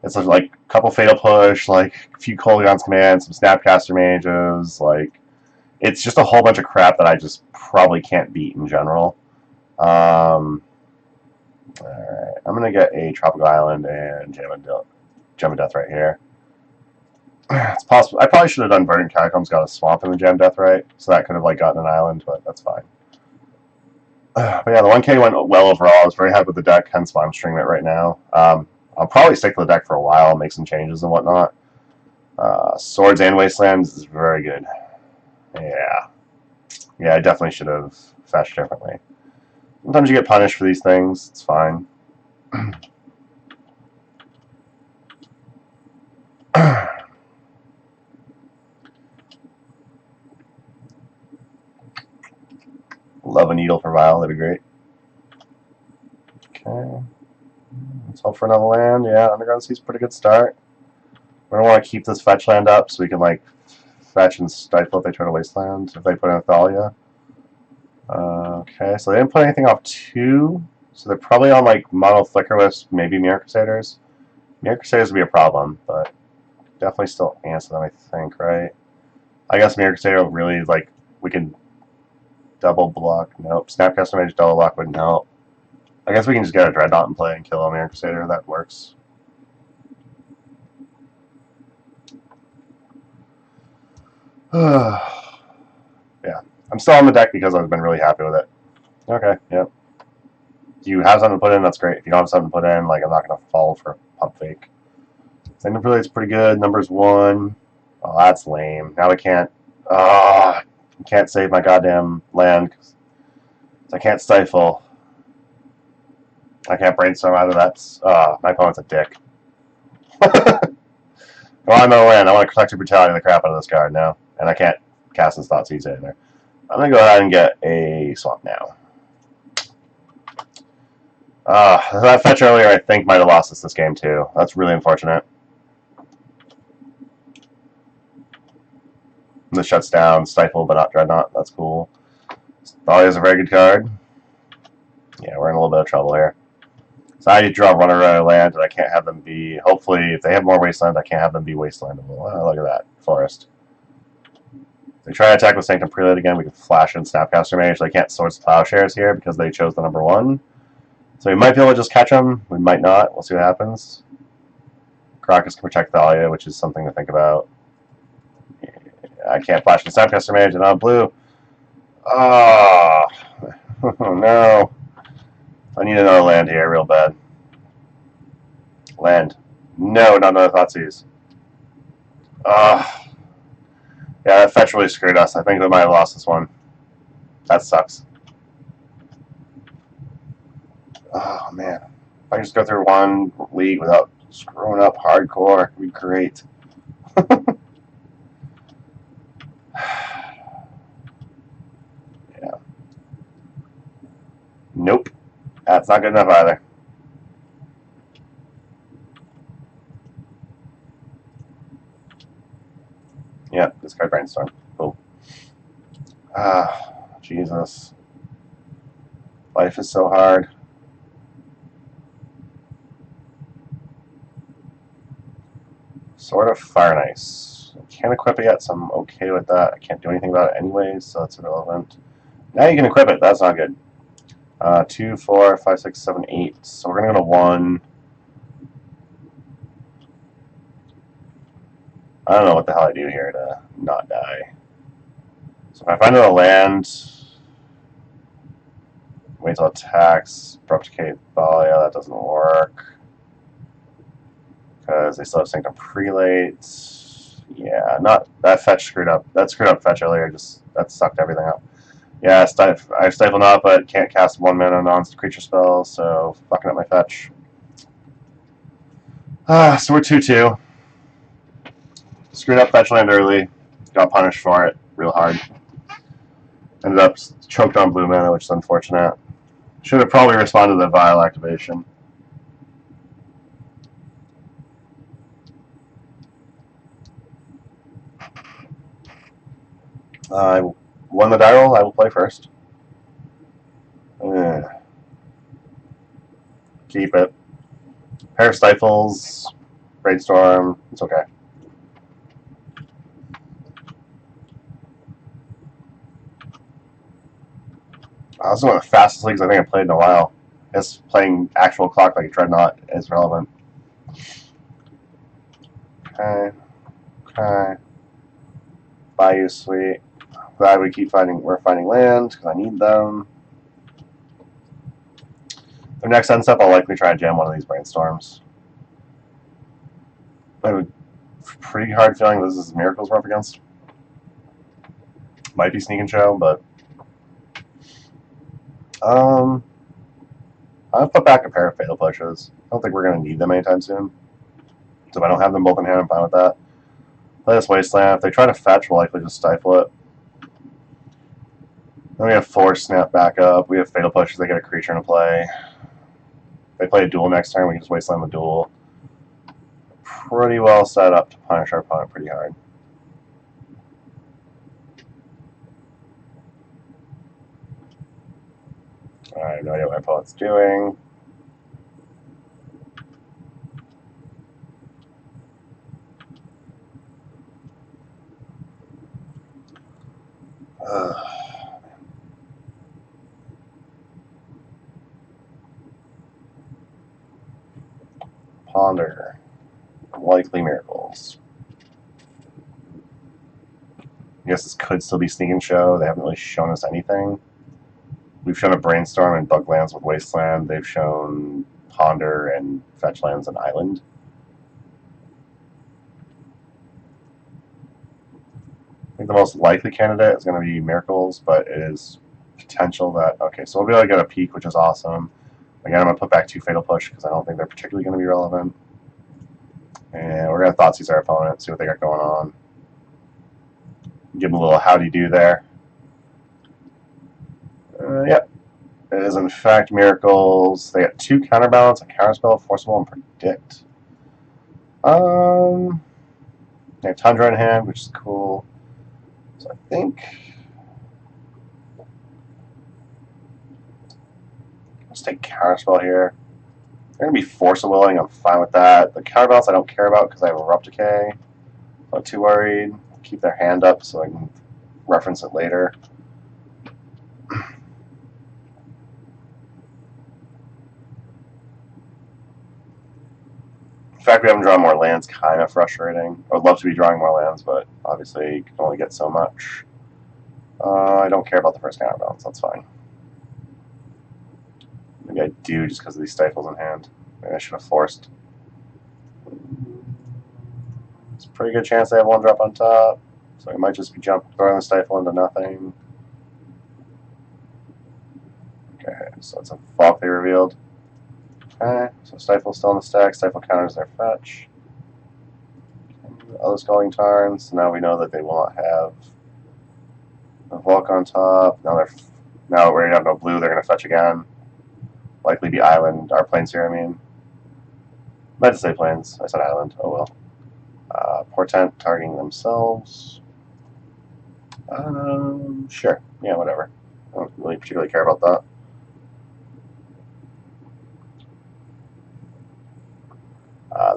It's like a couple Fatal Push, like a few Kolaghan's Commands, some Snapcaster Mages, like It's just a whole bunch of crap that I just probably can't beat in general. Alright, I'm going to get a Tropical Island and Gem of Death right here. It's possible. I probably should have done Verdant Catacombs, got a Swamp in the Gem Death right, so that could have like gotten an island, but that's fine. But yeah, the 1K went well overall. I was very happy with the deck, hence why I'm stringing it right now. I'll probably stick to the deck for a while, make some changes and whatnot. Swords and Wastelands is very good. Yeah. Yeah, I definitely should have fetched differently. Sometimes you get punished for these things. It's fine. Love a Needle for Vial. That'd be great. Okay. Let's hope for another land. Yeah, Underground Sea's a pretty good start. We're going to want to keep this fetch land up so we can, like, fetch and stifle if they try to wasteland, if they put in Thalia. Okay, so they didn't put anything off 2, so they're probably on, like, Mono Flickerless, maybe Mirror Crusaders. Mirror Crusaders would be a problem, but definitely still answer them, I think, right? I guess Mirror Crusader really, like, we can double block. Nope. Snapcaster Mage double block wouldn't help. I guess we can just get a Dreadnought and play and kill a Mirror Crusader. That works. Yeah. I'm still on the deck because I've been really happy with it. Okay, yep. If you have something to put in, that's great. If you don't have something to put in, like, I'm not going to fall for Pump Fake. Signal Prelate's pretty good. Numbers 1. Oh, that's lame. Now I can't... I can't save my goddamn land. Cause I can't stifle. I can't brainstorm either. That's... my opponent's a dick. Well, I'm no land. I want to Collective Brutality the crap out of this card now. And I can't cast his Thoughtseize either. I'm going to go ahead and get a Swamp now. That fetch earlier, I think, might have lost us this game, too. That's really unfortunate. This shuts down Stifle, but not Dreadnought. That's cool. Thalia is a very good card. Yeah, we're in a little bit of trouble here. So I need to draw Runner out of land, and I can't have them be... Hopefully, if they have more Wasteland, I can't have them be Wastelandable. Oh, look at that. Forest. If they try to attack with Sanctum Prelate again, we can flash in Snapcaster Mage. They can't Swords Plowshares here because they chose the number 1. So we might be able to just catch them. We might not. We'll see what happens. Crocus can protect Thalia, which is something to think about. I can't flash in Snapcaster Mage, and I'm blue. Oh, no. I need another land here real bad. Land. No, not another Thoughtseize. Yeah, that fetch really screwed us. I think we might have lost this one. That sucks. Oh, man. If I can just go through one league without screwing up hardcore, it'd be great. Yeah. Nope. That's not good enough either. Yeah, discard Brainstorm. Cool. Jesus. Life is so hard. Sword of Fire and Ice. I can't equip it yet, so I'm okay with that. I can't do anything about it anyways, so that's irrelevant. Now you can equip it. That's not good. 2, 4, 5, 6, 7, 8. So we're going to go to 1. I don't know what the hell I do here to not die. So if I find another land, wait till it attacks, Propagate Thalia, that doesn't work. Because they still have Sanctum Prelate. Yeah, not that fetch screwed up. That screwed up fetch earlier. Just that sucked everything up. Yeah, I Stifle Nought, but can't cast 1 mana non-creature spells, so fucking up my fetch. So we're 2-2. Screwed up fetch land early. Got punished for it real hard. Ended up choked on blue mana, which is unfortunate. Should have probably responded to the Vial activation. I won the die roll. I will play first. Keep it. Pair of Stifles. Brainstorm. It's okay. This is one of the fastest leagues I think I've played in a while. It's playing actual clock like Dreadnought is relevant. Okay. Okay. Bayou Suite. Glad we keep finding. We're finding land because I need them. The next end step, I'll likely try to jam one of these brainstorms. I have a pretty hard feeling this is Miracles we're up against. Might be Sneak and Show, but I'll put back a pair of Fatal Pushes. I don't think we're going to need them anytime soon. So if I don't have them both in hand, I'm fine with that. Play this Wasteland. If they try to fetch, we'll likely just stifle it. Then we have Force Snap back up. We have Fatal Pushes. They get a creature into play. If they play a duel next turn, we can just Wasteland the duel. Pretty well set up to punish our opponent pretty hard. I have no idea what my opponent's doing. Ponder. Likely Miracles. I guess this could still be Sneak and Show. They haven't really shown us anything. We've shown a Brainstorm and Bug Lands with Wasteland. They've shown Ponder and Fetch Lands and Island. I think the most likely candidate is going to be Miracles, but it is potential that... Okay, so we'll be able to get a peek, which is awesome. Again, I'm going to put back 2 Fatal Push because I don't think they're particularly going to be relevant. And we're going to Thoughtseize our opponent, see what they got going on. Give them a little howdy-do there. Yep. It is, in fact, Miracles. They got 2 Counterbalance, a Counterspell, Forcible, and Predict. They have Tundra in hand, which is cool. So I think... Let's take Counterspell here. They're going to be Force of Willing. I'm fine with that. The Counterbalance I don't care about because I have Abrupt Decay. Not too worried. Keep their hand up so I can reference it later. The fact we haven't drawn more lands kind of frustrating. I would love to be drawing more lands, but obviously you can only get so much. I don't care about the first counterbalance. That's fine. Maybe I do just because of these stifles in hand. Maybe I should have forced. It's a pretty good chance they have 1 drop on top, so we might just be throwing the stifle into nothing. Okay, so it's a Falk they revealed. Okay, so Stifle's still in the stack. Stifle counters their fetch. Other Scalding Tarns. So now we know that they will not have a Volk on top. Now we have no blue. They're going to fetch again. Likely be Island. Our Plains here, I mean. Meant to say Plains. I said Island. Oh well. Portent targeting themselves. Sure. Yeah, whatever. I don't really particularly care about that.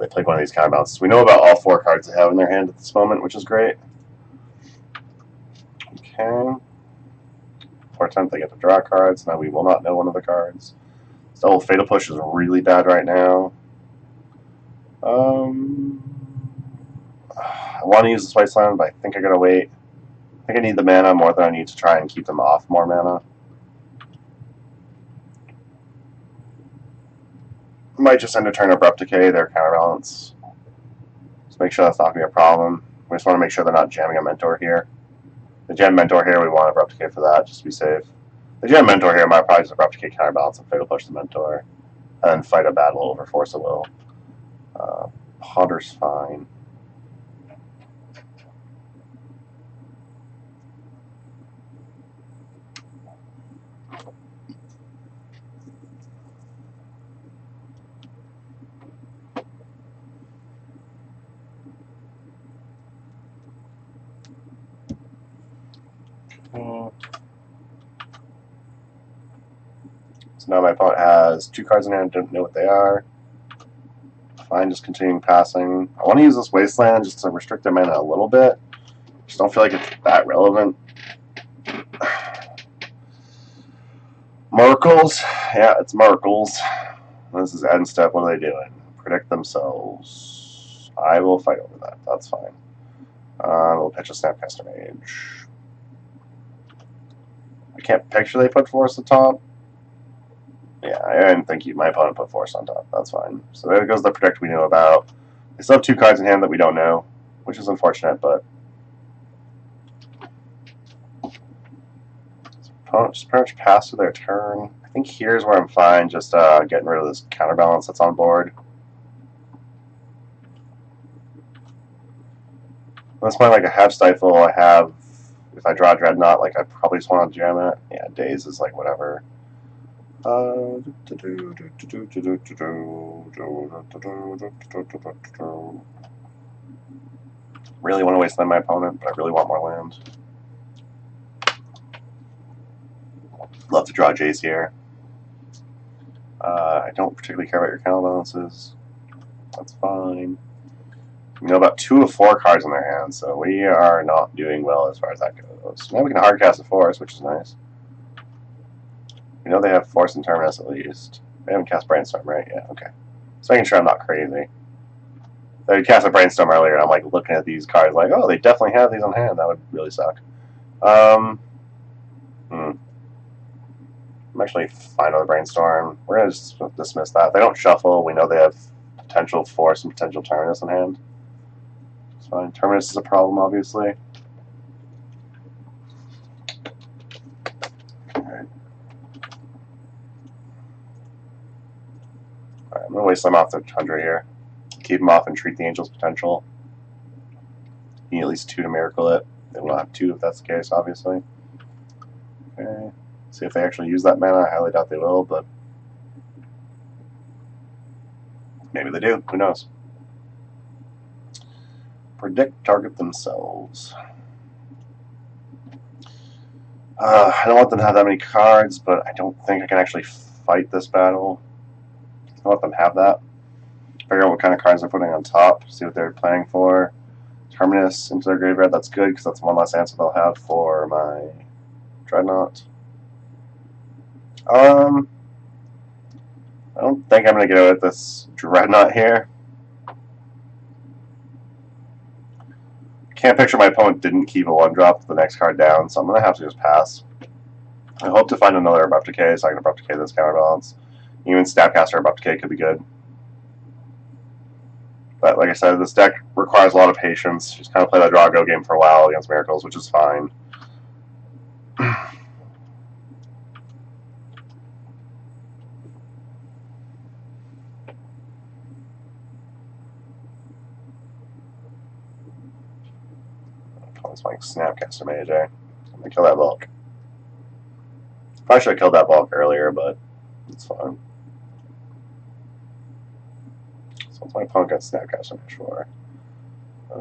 They played one of these counterbalances. We know about all 4 cards they have in their hand at this moment, which is great. Okay. Portent, they get to draw cards. Now we will not know one of the cards. Still, Fatal Push is really bad right now. I want to use this Wasteland, but I think I gotta wait. I think I need the mana more than I need to try and keep them off more mana. Might just end a turn Abrupt Decay, their counterbalance. Just make sure that's not going to be a problem. We just want to make sure they're not jamming a Mentor here. The jam Mentor here, we want Abrupt Decay for that, just to be safe. The jam Mentor here might probably just Abrupt Decay counterbalance and Fatal Push the Mentor. And then fight a battle over Force of Will. Ponder's fine. So now my opponent has 2 cards in hand, don't know what they are. Fine, just continuing passing. I want to use this Wasteland just to restrict their mana a little bit. Just don't feel like it's that relevant. Merkles. Yeah, it's Merkles. This is end step. What are they doing? Predict themselves. I will fight over that. That's fine. We'll pitch a Snapcaster Mage. I can't picture they put Force on top. Yeah, I didn't think my opponent put Force on top. That's fine. So there goes the predict we know about. They still have 2 cards in hand that we don't know, which is unfortunate, but opponent just pretty much passed through their turn. I think here's where I'm fine, just getting rid of this counterbalance that's on board. Unless playing like a half Stifle, I have, if I draw Dreadnought, like I probably just want to jam it. Yeah, Daze is like whatever. Really want to wasteland my opponent, but I really want more land. Love to draw Jace here. I don't particularly care about your counterbalances. That's fine. We know about 2 of 4 cards in their hands, so we are not doing well as far as that goes. Now we can hardcast a Force, which is nice. We know they have Force and Terminus at least. They haven't cast Brainstorm, right? Yeah, okay. Just making sure I'm not crazy. They cast a Brainstorm earlier, and I'm like looking at these cards like, oh, they definitely have these on hand. That would really suck. I'm actually fine with the Brainstorm. We're going to just dismiss that. They don't shuffle. We know they have potential Force and potential Terminus in hand. It's fine. Terminus is a problem, obviously. Alright. I'm going to waste them off the Tundra here. Keep them off and treat the Angel's potential. You need at least 2 to miracle it. They will have 2 if that's the case, obviously. Okay. See if they actually use that mana. I highly doubt they will, but maybe they do. Who knows? Predict target themselves. I don't want them to have that many cards, but I don't think I can actually fight this battle. I let them have that. Figure out what kind of cards they're putting on top. See what they're planning for. Terminus into their graveyard. That's good because that's one less answer they'll have for my Dreadnought. I don't think I'm going to go with this Dreadnought here. Can't picture my opponent didn't keep a 1-drop with the next card down, so I'm going to have to just pass. I hope to find another Abrupt Decay so I can Abrupt Decay this counterbalance. Even Snapcaster Abrupt Decay could be good. But like I said, this deck requires a lot of patience. Just kind of play that draw-go game for a while against Miracles, which is fine. Opponent's playing Snapcaster Mage, eh? I'm going to kill that bulk. Probably should have killed that bulk earlier, but it's fine. So what's my opponent got Snapcaster Mage for? I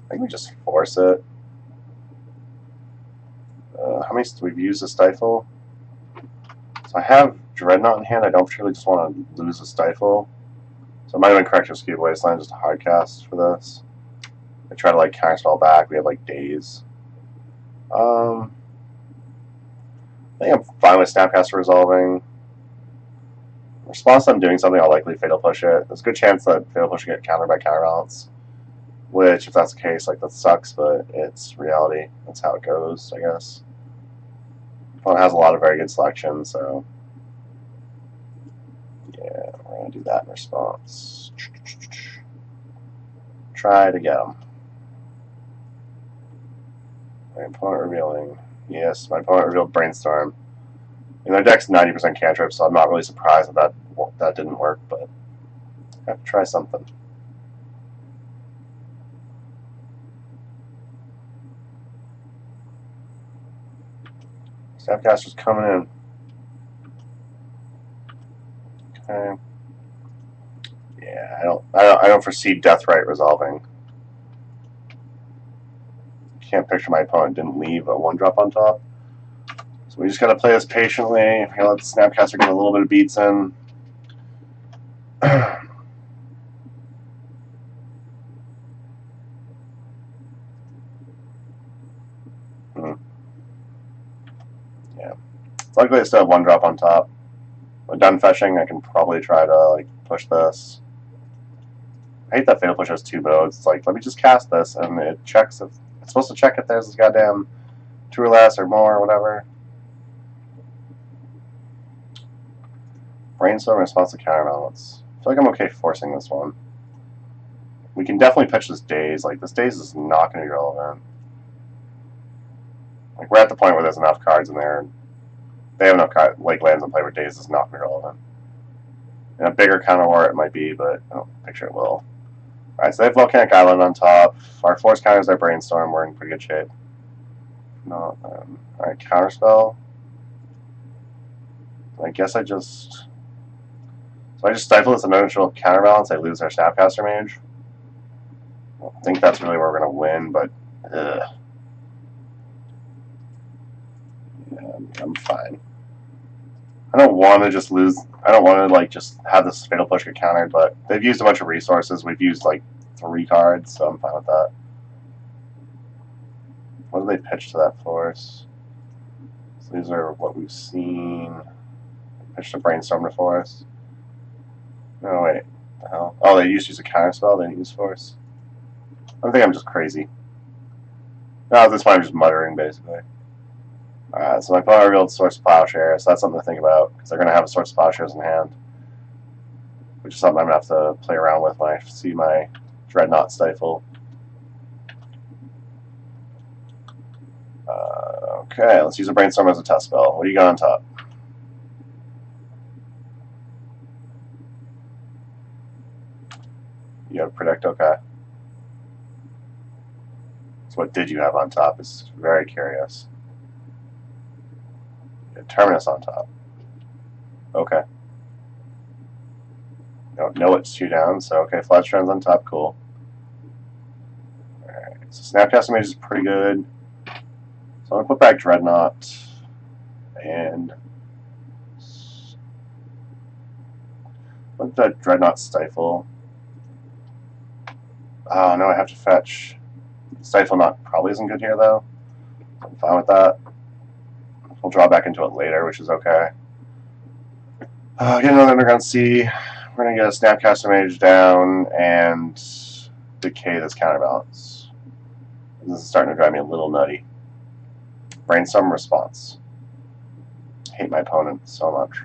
think we just force it. How many we've used a Stifle? So I have Dreadnought in hand. I don't really just want to lose a Stifle. So it might have been correct to skip Wasteland, just a hard cast for this. I try to like counterspell back. We have like Daze. I think I'm fine with Snapcaster resolving. In response to them doing something, I'll likely Fatal Push it. There's a good chance that Fatal Push will get countered by Counterbalance. Which, if that's the case, like that sucks, but it's reality. That's how it goes, I guess. Opponent has a lot of very good selection, so yeah, we're gonna do that in response. Try to get them. My opponent revealing. Yes, my opponent revealed Brainstorm. And their deck's 90% cantrip, so I'm not really surprised that didn't work, but I have to try something. Snapcaster's coming in. Okay. Yeah, I don't foresee Deathrite resolving. Can't picture my opponent didn't leave a 1-drop on top. So we just gotta play this patiently. We gotta let the Snapcaster get a little bit of beats in. Luckily, I still have one drop on top. When done fetching, I can probably try to like push this. I hate that Fatal Push has 2 modes. It's like, let me just cast this, and it checks if it's supposed to check if there's this goddamn 2 or less or more or whatever. Brainstorm response to counterbalance. I feel like I'm okay forcing this one. We can definitely pitch this Daze. Like, this Daze is not going to be relevant. Like, we're at the point where there's enough cards in there. They have enough like lands in play where Daze is not going to be relevant. In a bigger counter war, it might be, but I don't picture it will. Alright, so they have Volcanic Island on top. Our force counters are Brainstorm. We're in pretty good shape. No, alright, Counterspell. I guess I just... So I just stifle this eventual counterbalance. I lose our Snapcaster Mage. I don't think that's really where we're going to win, but... Ugh. Yeah, I'm fine. I don't want to just lose... I don't want to, like, just have this Fatal Push get countered, but they've used a bunch of resources. We've used, like, 3 cards, so I'm fine with that. What do they pitch to that force? So these are what we've seen. Pitch to Brainstorm to force. No, wait. The hell? Oh, they used to use a counterspell, they didn't use force. I think I'm just crazy. No, at this point I'm just muttering, basically. Alright, so my opponent revealed Source Plowshare, so that's something to think about, because they're going to have a Source Plowshares in hand. Which is something I'm going to have to play around with when I see my Dreadnought Stifle. Okay, let's use a Brainstorm as a test spell. What do you got on top? You have Predict, okay. So what did you have on top? Is very curious. Terminus on top. Okay. Don't know it's 2 down, so okay, Flash Trends on top, cool. Alright, so Snapcaster Mage is pretty good. So I'm going to put back Dreadnought and put that Dreadnought Stifle. Oh no, I have to fetch. Stifle Nought probably isn't good here though. I'm fine with that. We'll draw back into it later, which is okay. Get another Underground Sea. We're going to get a Snapcaster Mage down and decay this counterbalance. This is starting to drive me a little nutty. Brainstorm response. I hate my opponent so much.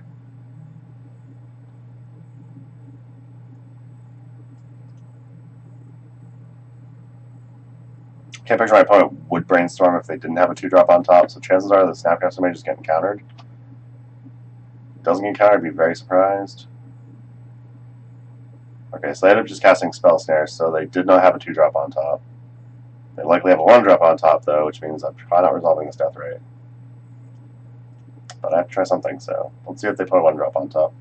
Can't picture my opponent would Brainstorm if they didn't have a 2-drop on top, so chances are the Snapcaster Mage is getting countered. If it doesn't get countered, I'd be very surprised. Okay, so they ended up just casting Spell Snare, so they did not have a 2-drop on top. They likely have a 1-drop on top, though, which means I'm probably not resolving this death rate. But I have to try something, so let's see if they put a 1-drop on top.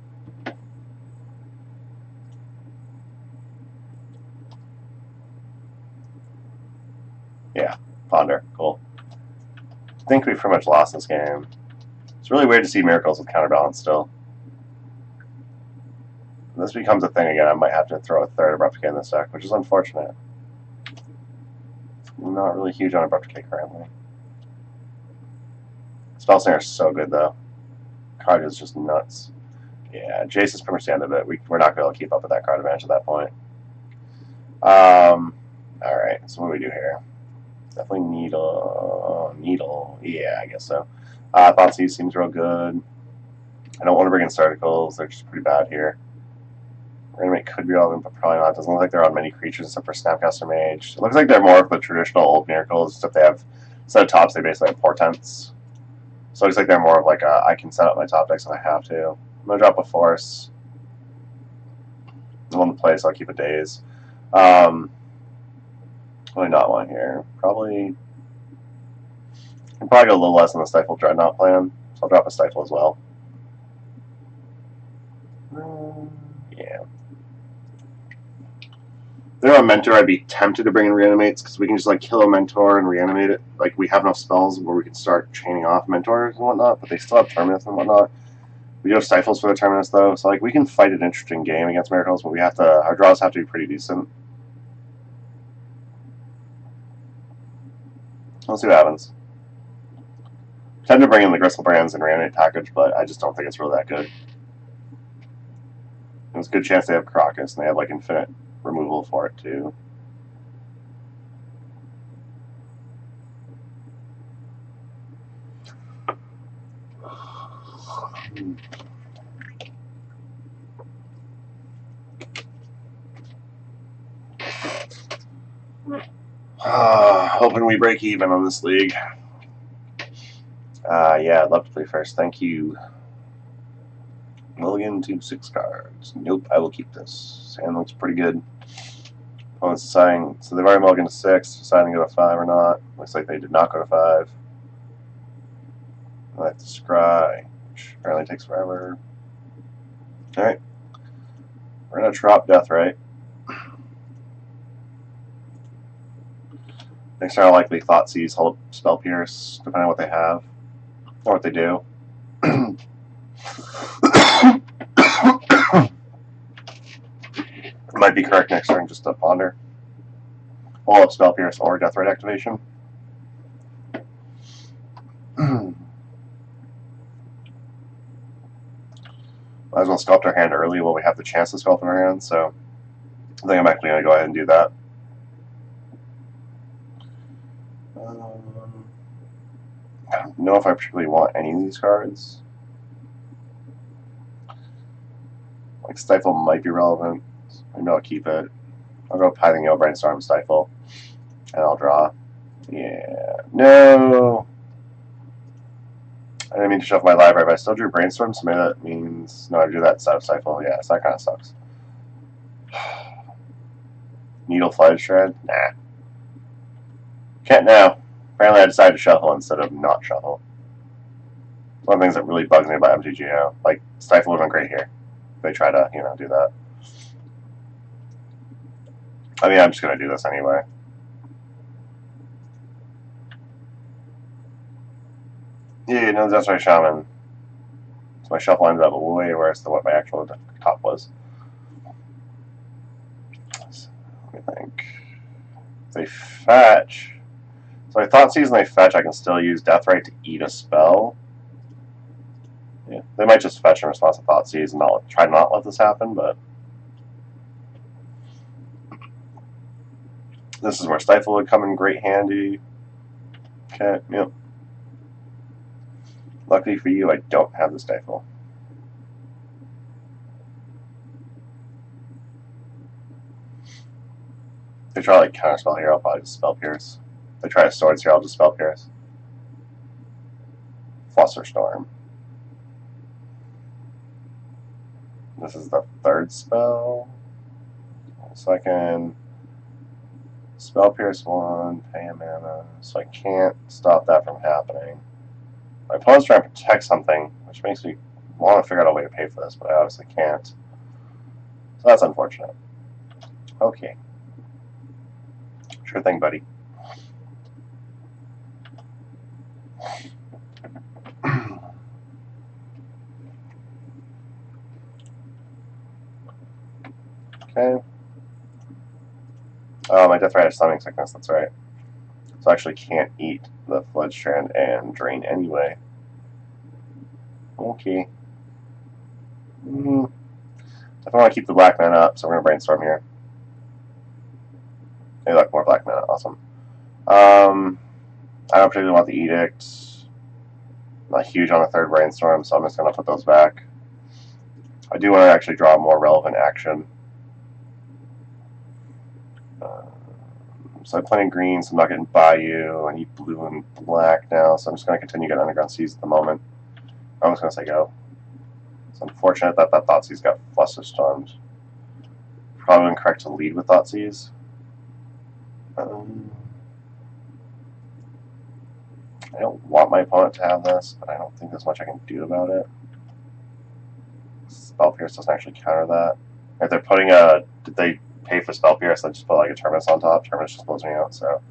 Yeah, Ponder, cool. I think we pretty much lost this game. It's really weird to see Miracles with Counterbalance still. If this becomes a thing again, I might have to throw a 3rd Abrupt Decay in this deck, which is unfortunate. I'm not really huge on Abrupt Decay currently. Spell Snare is so good, though. Card is just nuts. Yeah, Jace is pretty much the end of it. We're not going to be able to keep up with that card advantage at that point. Alright, so what do we do here? Definitely Needle. Yeah, I guess so. Thoughtseize seems real good. I don't want to bring in Starticles. They're just pretty bad here. Reanimate could be relevant, but probably not. Doesn't look like they're on many creatures except for Snapcaster Mage. It looks like they're more of the traditional old Miracles, except they have, instead of tops, they basically have Portents. So it looks like they're more of like a, I can set up my top decks when I have to. I'm going to drop a Force. I'm on the play, so I'll keep a Daze. Really not one here. Probably... I can probably go a little less on the Stifle Dreadnought plan, so I'll drop a Stifle as well. Yeah. If they're a Mentor, I'd be tempted to bring in Reanimates, because we can just like kill a Mentor and reanimate it. Like, we have enough spells where we can start chaining off Mentors and whatnot, but they still have Terminus and whatnot. We do have Stifles for the Terminus, though, so like we can fight an interesting game against Miracles, but we have to, our draws have to be pretty decent. Let's see what happens. Tend to bring in the Gristlebrand's and Reanimate package, but I just don't think it's really that good. There's a good chance they have Crocus, and they have like infinite removal for it too. Hoping we break even on this league. Yeah, I'd love to play first. Thank you. Mulligan to 6 cards. Nope, I will keep this. Hand looks pretty good. Opponent's deciding, so they've already mulliganed to 6, deciding to go to 5 or not. Looks like they did not go to 5. I have to scry, which apparently takes forever. Alright. We're going to drop Deathrite. Next turn I'll likely Thoughtseize, hold up Spell Pierce, depending on what they have. Or what they do. Might be correct next turn, just to ponder. Hold up Spell Pierce or Deathrite activation. Might as well sculpt our hand early while we have the chance to sculpt our hand, so I think I'm actually going to go ahead and do that. I don't know if I particularly want any of these cards. Like Stifle might be relevant. Maybe I'll keep it. I'll go Pithing Yell, Brainstorm, Stifle, and I'll draw. Yeah. No! I didn't mean to shuffle my library, but I still drew Brainstorm, so maybe that means... No, I drew that instead of Stifle. Yeah, so that kind of sucks. Needle Flight Shred? Nah. Can't now. Apparently I decided to shuffle instead of not shuffle. One of the things that really bugs me about MTGO. Like, Stifle would have been great here. If they try to, do that. I mean, I'm just going to do this anyway. Yeah, no, that's right, Shaman. So my shuffle ended up way worse than what my actual top was. So, let me think. If they fetch... So I thought season they fetch, I can still use Deathrite to eat a spell. Yeah, they might just fetch in response to Thoughtseize and try to not let this happen, but this is where Stifle would come in great handy. Okay, yep. Luckily for you, I don't have the Stifle. If they try like counterspell here, I'll probably just Spell Pierce. If they try a Swords here, I'll just Spell Pierce. Flusterstorm. This is the third spell. So I can Spell Pierce 1, pay a mana, so I can't stop that from happening. My opponent's trying to protect something, which makes me want to figure out a way to pay for this, but I obviously can't. So that's unfortunate. Okay. Sure thing, buddy. Okay. Oh, my Deathrite has Stunning Sickness, that's right. So I actually can't eat the Flood Strand and Drain anyway. Okay. Definitely want to keep the black mana up, so we're going to Brainstorm here. Maybe like more black mana, awesome. I don't particularly want the Edict. Not huge on the third Brainstorm, so I'm just going to put those back. I do want to actually draw a more relevant action. So I'm playing green, so I'm not getting Bayou. I need blue and black now, so I'm just going to continue getting Underground Seas at the moment. I'm just going to say go. It's unfortunate that that Thoughtseize got Flusterstormed. Probably incorrect to lead with Thoughtseize. I don't want my opponent to have this, but I don't think there's much I can do about it. Spell Pierce doesn't actually counter that. If they're putting a... Did they pay for Spell Pierce, then just put like a Terminus on top? Terminus just blows me out, so...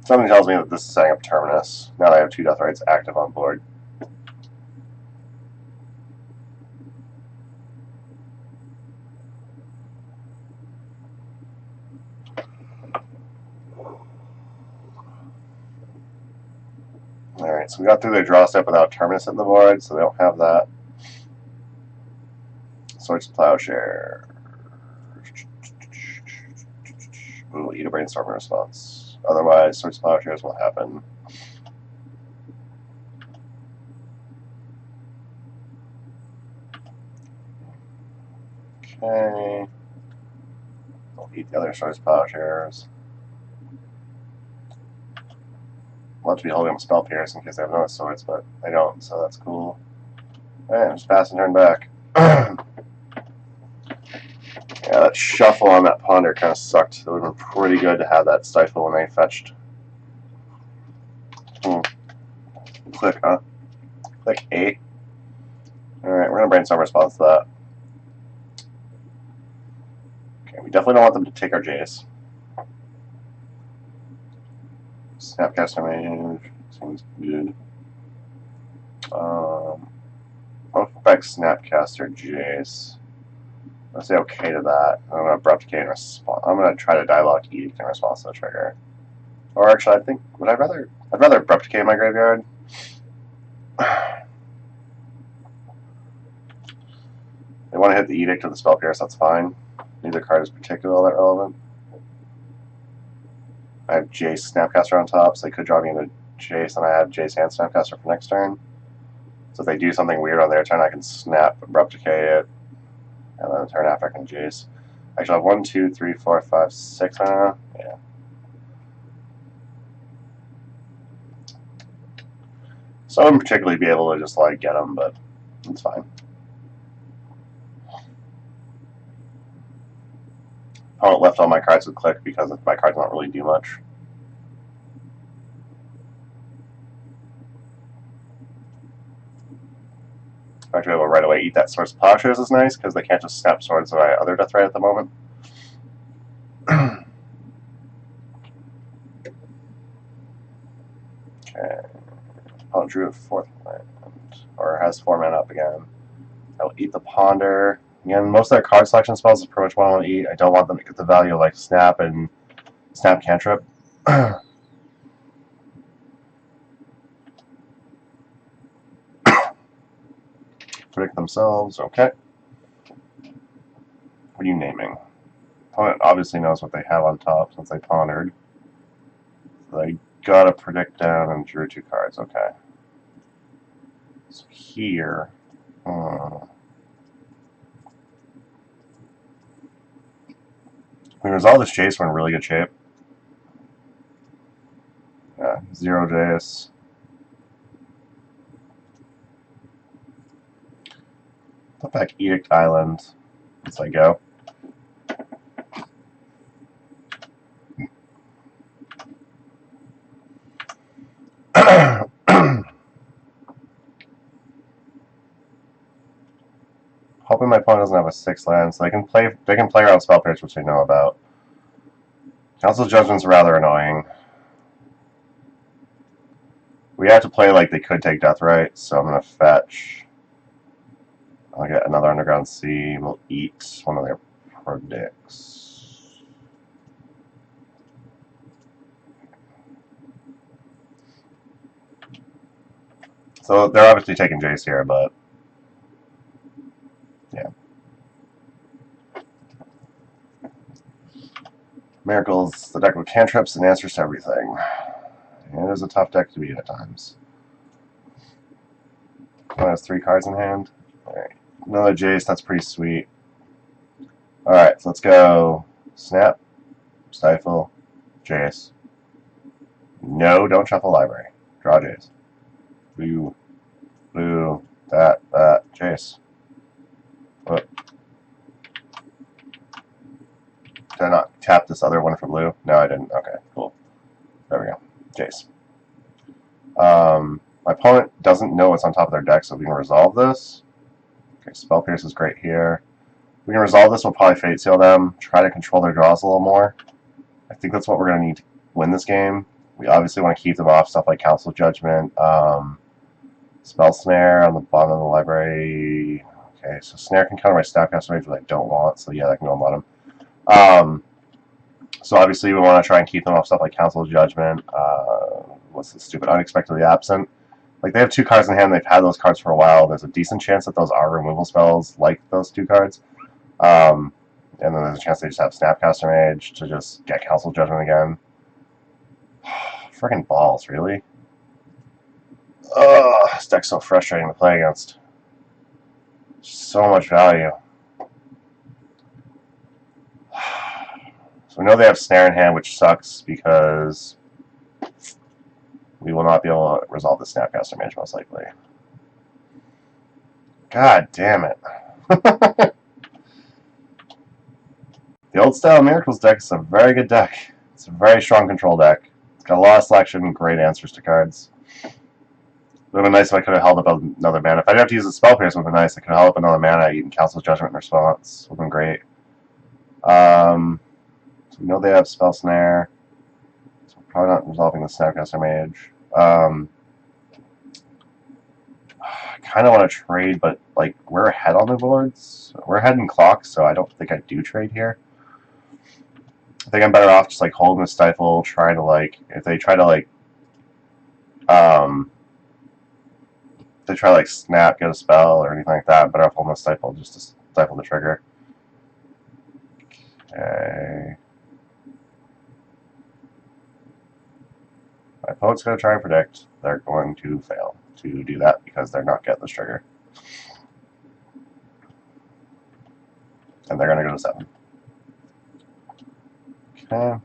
Something tells me that this is setting up Terminus. Now that I have 2 Deathrites active on board. Alright, so we got through their draw step without Terminus in the board, so they don't have that. Swords to Plowshare. We'll eat a brainstorm response. Otherwise, Swords to Plowshares will happen. Okay. We'll eat the other Swords to Plowshares. I'll have to be holding up Spell Pierce in case they have no swords, but they don't, so that's cool. Alright, just pass and turn back. Yeah, that shuffle on that ponder kind of sucked. It would have been pretty good to have that Stifle when they fetched. Click, huh? Click 8. Alright, we're going to brainstorm response to that. Okay, we definitely don't want them to take our Jace. Snapcaster Mage seems good. I'll back Snapcaster Jace. Let's say okay to that. I'm going to Abrupt Decay in response. I'm going to try to Dialogue Edict in response to the trigger. Or actually, I think I'd rather Abrupt Decay in my graveyard. They want to hit the Edict or the Spell Pierce. That's fine. Neither card is particularly all that relevant. I have Jace Snapcaster on top, so they could draw me into Jace, and I have Jace and Snapcaster for next turn. So if they do something weird on their turn, I can Snap, Abrupt Decay it, and then the turn after I can Jace. Actually, I have 1, 2, 3, 4, 5, 6 mana. Yeah. So I wouldn't particularly be able to just like get them, but it's fine. Opponent left all my cards with Click because my cards don't really do much. In fact, to be able to right away eat that Swords to Plowshares is nice because they can't just snap swords to my other Death Ray at the moment. Okay. Opponent drew a 4th land, or has 4 mana up again. I'll eat the Ponder. Again, most of their card selection spells is pretty much what I want to eat. I don't want them to get the value of like Snap and Snap Cantrip. Predict themselves, okay. What are you naming? Opponent obviously knows what they have on top since they pondered. So they gotta predict down and drew 2 cards, okay. So here, we resolve this Jace, we're in really good shape. Yeah, 0 Jace. Put back Edict Island as I go. Hoping my opponent doesn't have a 6 land, so they can play around Spell Pierce, which they know about. Council Judgment's rather annoying. We have to play like they could take Death Right, so I'm gonna fetch. I'll get another Underground Sea. We'll eat one of their predicts. So they're obviously taking Jace here, but yeah. Miracles, the deck with cantrips and answers to everything. It is a tough deck to beat at times. One has 3 cards in hand. Alright. Another Jace, that's pretty sweet. Alright, so let's go Snap, Stifle, Jace. No, don't shuffle Library. Draw Jace. Blue, blue, that, Jace. What? Did I not tap this other one for blue? No, I didn't. Okay, cool. There we go. Jace. My opponent doesn't know what's on top of their deck, so we can resolve this. Okay, Spell Pierce is great here. We can resolve this, we'll probably Fate Seal them, try to control their draws a little more. I think that's what we're going to need to win this game. We obviously want to keep them off stuff like Council Judgment, Spell Snare on the bottom of the library. Okay, so Snare can counter my Snapcaster Mage, which I don't want, so yeah, that can go on bottom. So obviously we want to try and keep them off stuff like Council Judgment. What's the stupid Unexpectedly Absent? Like, they have 2 cards in hand, they've had those cards for a while. There's a decent chance that those are removal spells, like those 2 cards. And then there's a chance they just have Snapcaster Mage to just get Council Judgment again. Friggin' balls, really? Ugh, this deck's so frustrating to play against. So much value. So we know they have Snare in hand, which sucks because we will not be able to resolve the Snapcaster Mage, most likely. God damn it. The old style Miracles deck is a very good deck. It's a very strong control deck. It's got a lot of selection, great answers to cards. It would have been nice if I could have held up another mana. If I didn't have to use a Spell Pierce, it would have been nice. I could have held up another mana, eaten Council's Judgment in response. It would have been great. So we know they have Spell Snare. So we're probably not resolving the Snapcaster Mage. I kind of want to trade, but like we're ahead on the boards. We're ahead in clock, so I don't think I do trade here. I think I'm better off just like holding the Stifle, trying to like if they try to like they try to like snap, get a spell or anything like that, better off holding the Stifle just to stifle the trigger. Okay. My opponent's going to try and predict. They're going to fail to do that because they're not getting this trigger. And they're going to go to 7. Okay.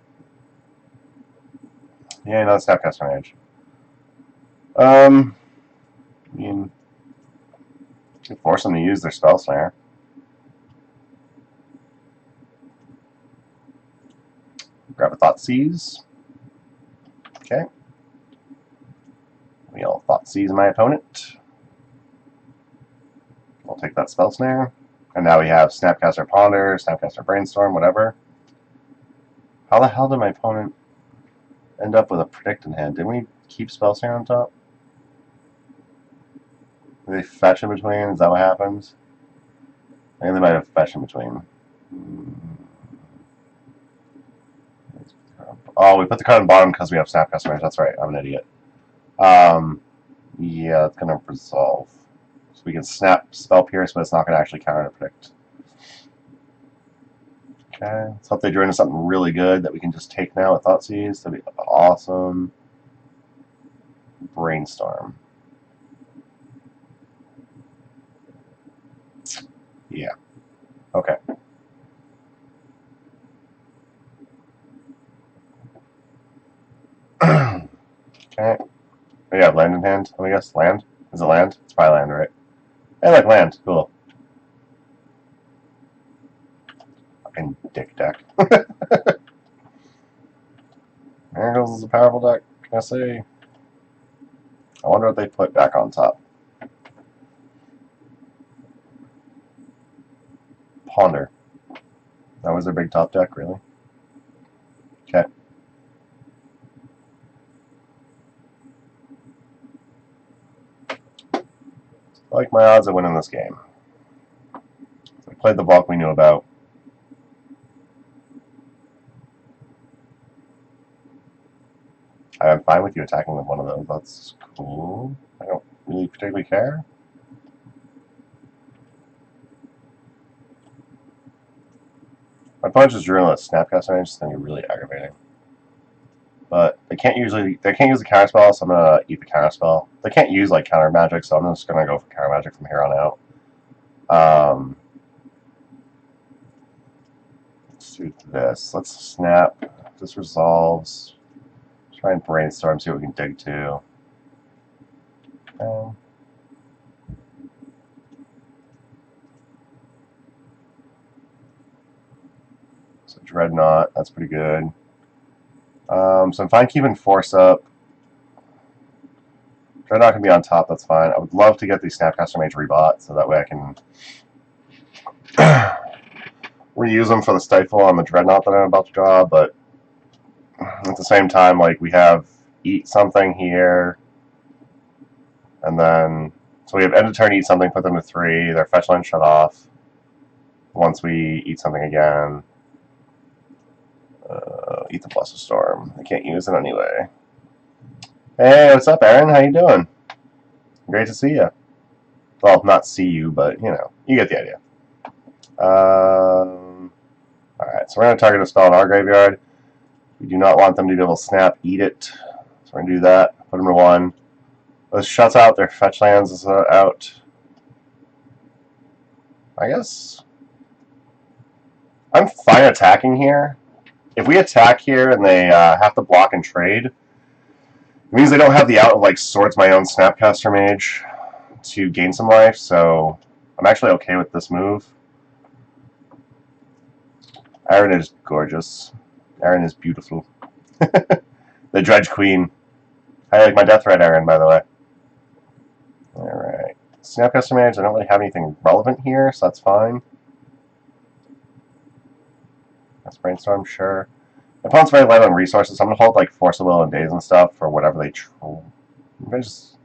Yeah, no, it's Snapcaster Mage. I mean, you can force them to use their Spell Snare. Grab a Thoughtseize. Okay. We'll Thoughtseize my opponent. We'll take that Spell Snare. And now we have Snapcaster Ponder, Snapcaster Brainstorm, whatever. How the hell did my opponent end up with a Predict in hand? Didn't we keep Spell Snare on top? Did they fetch in between? Is that what happens? I think they might have fetched in between. Oh, we put the card on bottom because we have Snapcaster Mage. That's right. I'm an idiot. Yeah, it's going to resolve. So we can snap Spell Pierce, but it's not going to actually counter to Predict. Okay, let's hope they drew into something really good that we can just take now with Thoughtseize. That'd be awesome. Brainstorm. Yeah. Okay. Okay. Oh, yeah, land in hand. Let me guess. Land? Is it land? It's probably land, right? I like land. Cool. Fucking dick deck. Miracles is a powerful deck. Can I say? I wonder what they put back on top. Ponder. That was their big top deck, really? Okay. I like my odds of winning this game. We played the block we knew about. I'm fine with you attacking with one of those. That's cool. I don't really particularly care. My opponent just drew a Snapcaster Mage, so it's going to be really aggravating. But they can't use the counter spell, so I'm gonna eat the counter spell. They can't use like counter magic, so I'm just gonna go for counter magic from here on out. Let's do this. Let's snap. This resolves. Try and brainstorm, see what we can dig to. So Dreadnought, that's pretty good. So I'm fine keeping Force up. Dreadnought can be on top, that's fine. I would love to get the Snapcaster Mage rebought, so that way I can reuse them for the Stifle on the Dreadnought that I'm about to draw, but at the same time, like, we have Eat Something here, and then, so we have end of turn Eat Something, put them to 3, their fetch line shut off. Once we Eat Something again, Eat the Blessed Storm. I can't use it anyway. Hey, what's up, Aaron? How you doing? Great to see you. Well, not see you, but, you know, you get the idea. Alright, so we're going to target a spell in our graveyard. We do not want them to be able to snap, eat it. So we're going to do that. Put them to 1. Those shuts out, their fetch lands is out. I guess I'm fine attacking here. If we attack here and they have to block and trade, it means they don't have the out of like Swords My Own Snapcaster Mage to gain some life, so I'm actually okay with this move. Aaron is gorgeous. Aaron is beautiful. The Dredge Queen. I like my Death Red Aaron, by the way. Alright. Snapcaster Mage, I don't really have anything relevant here, so that's fine. That's Brainstorm, sure. My opponent's very light on resources, so I'm going to hold like Force of Will and Daze and stuff for whatever they troll. Just,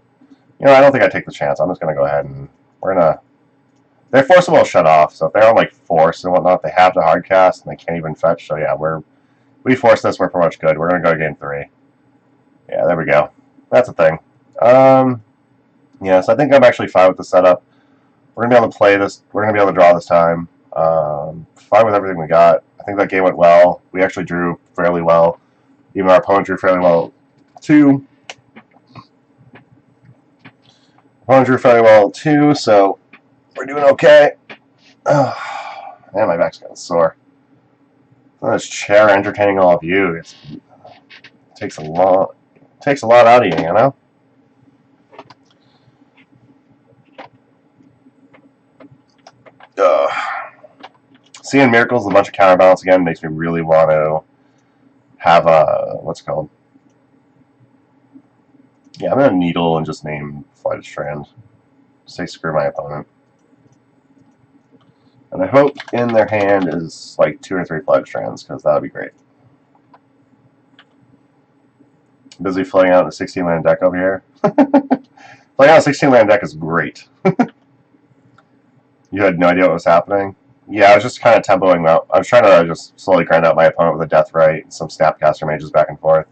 you know, I don't think I take the chance. I'm just going to go ahead and we're going to... Their Force of Will shut off, so if they're on like Force and whatnot, they have to hard cast and they can't even fetch. So yeah, we force this, we're pretty much good. We're going to go to game 3. Yeah, there we go. That's a thing. Yeah, so I think I'm actually fine with the setup. We're going to be able to play this. We're going to be able to draw this time. Fine with everything we got. I think that game went well. We actually drew fairly well. Even our opponent drew fairly well, too. Opponent drew fairly well, too, so we're doing okay. Man, my back's getting sore. This chair entertaining all of you. It takes a lot out of you, you know? Seeing Miracles, a bunch of counterbalance again, makes me really want to have a, what's it called? Yeah, I'm going to Needle and just name Flight of Strand. Say screw my opponent. And I hope in their hand is like 2 or 3 Flight of Strands, because that would be great. Busy filling out a 16-land deck over here. Filling out a 16-land deck is great. You had no idea what was happening? Yeah, I was just kind of tempoing out. I was trying to just slowly grind out my opponent with a Death Right and some Snapcaster Mages back and forth.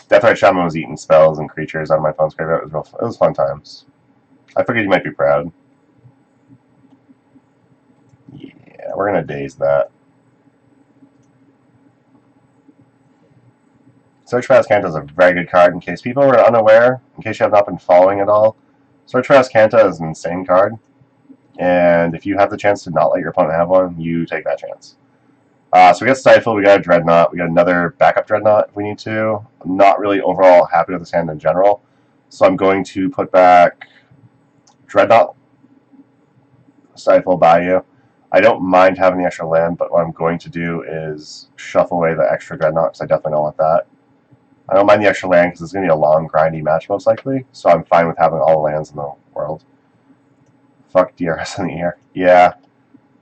Death Right Shaman was eating spells and creatures out of my opponent's graveyard. It was fun times. I figured you might be proud. Yeah, we're going to daze that. Search for Azcanta is a very good card in case people are unaware, in case you have not been following at all. Search for Azcanta is an insane card, and if you have the chance to not let your opponent have one, you take that chance. So we got Stifle, we got a Dreadnought, we got another backup Dreadnought if we need to. I'm not really overall happy with this hand in general, so I'm going to put back Dreadnought, Stifle, Bayou. I don't mind having the extra land, but what I'm going to do is shuffle away the extra Dreadnought, because I definitely don't want that. I don't mind the extra land because it's going to be a long, grindy match most likely, so I'm fine with having all the lands in the world. Fuck DRS in the ear. Yeah.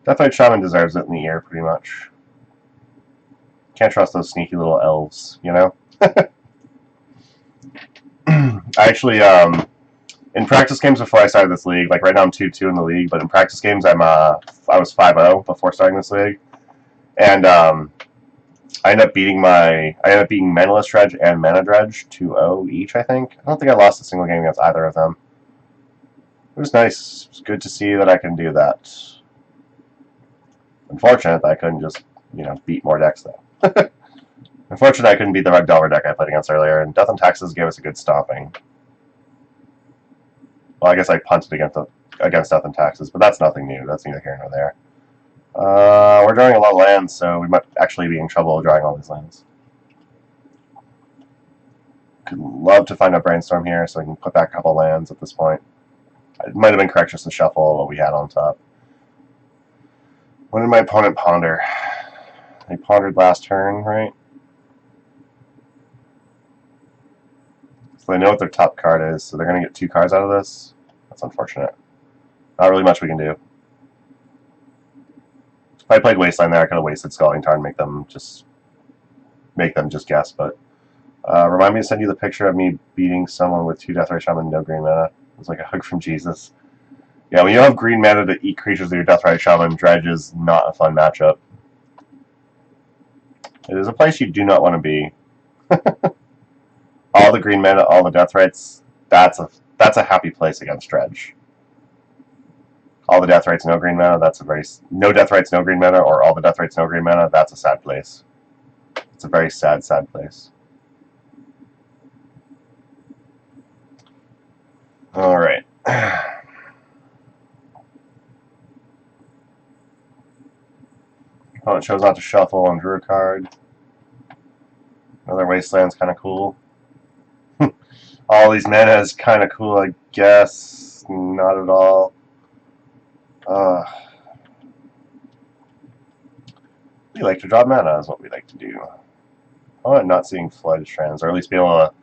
Deathlight Shaman deserves it in the ear, pretty much. Can't trust those sneaky little elves, you know? I actually, in practice games before I started this league, like right now I'm 2-2 in the league, but in practice games I was 5-0 before starting this league. And, I ended up beating Manaless Dredge and Mana Dredge 2-0 each, I think. I don't think I lost a single game against either of them. It was nice. It's good to see that I can do that. Unfortunate that I couldn't just, you know, beat more decks, though. Unfortunate I couldn't beat the Red Delver deck I played against earlier, and Death and Taxes gave us a good stomping. Well, I guess I punted against Death and Taxes, but that's nothing new. That's neither here nor there. We're drawing a lot of lands, so we might actually be in trouble drawing all these lands. Could love to find a Brainstorm here so we can put back a couple lands at this point. It might have been correct just to shuffle what we had on top. What did my opponent ponder? They pondered last turn, right? So they know what their top card is, so they're going to get 2 cards out of this. That's unfortunate. Not really much we can do. If I played Wasteland there, I could have wasted Scalding Tarn and make them just guess, but remind me to send you the picture of me beating someone with 2 Deathray Shaman and no green mana. It was like a hug from Jesus. Yeah, when you have green mana to eat creatures with your Deathray Shaman, Dredge is not a fun matchup. It is a place you do not want to be. All the green mana, all the death rights. That's a happy place against Dredge. All the death rights, no green mana. That's a very no death rights, no green mana, or all the death rights, no green mana. That's a sad place. It's a very sad, sad place. All right. Opponent chose not to shuffle and drew a card. Another Wasteland's kind of cool. All these mana is kind of cool, I guess. Not at all. We like to draw mana is what we like to do. Oh, not seeing Flood Strands, or at least be able to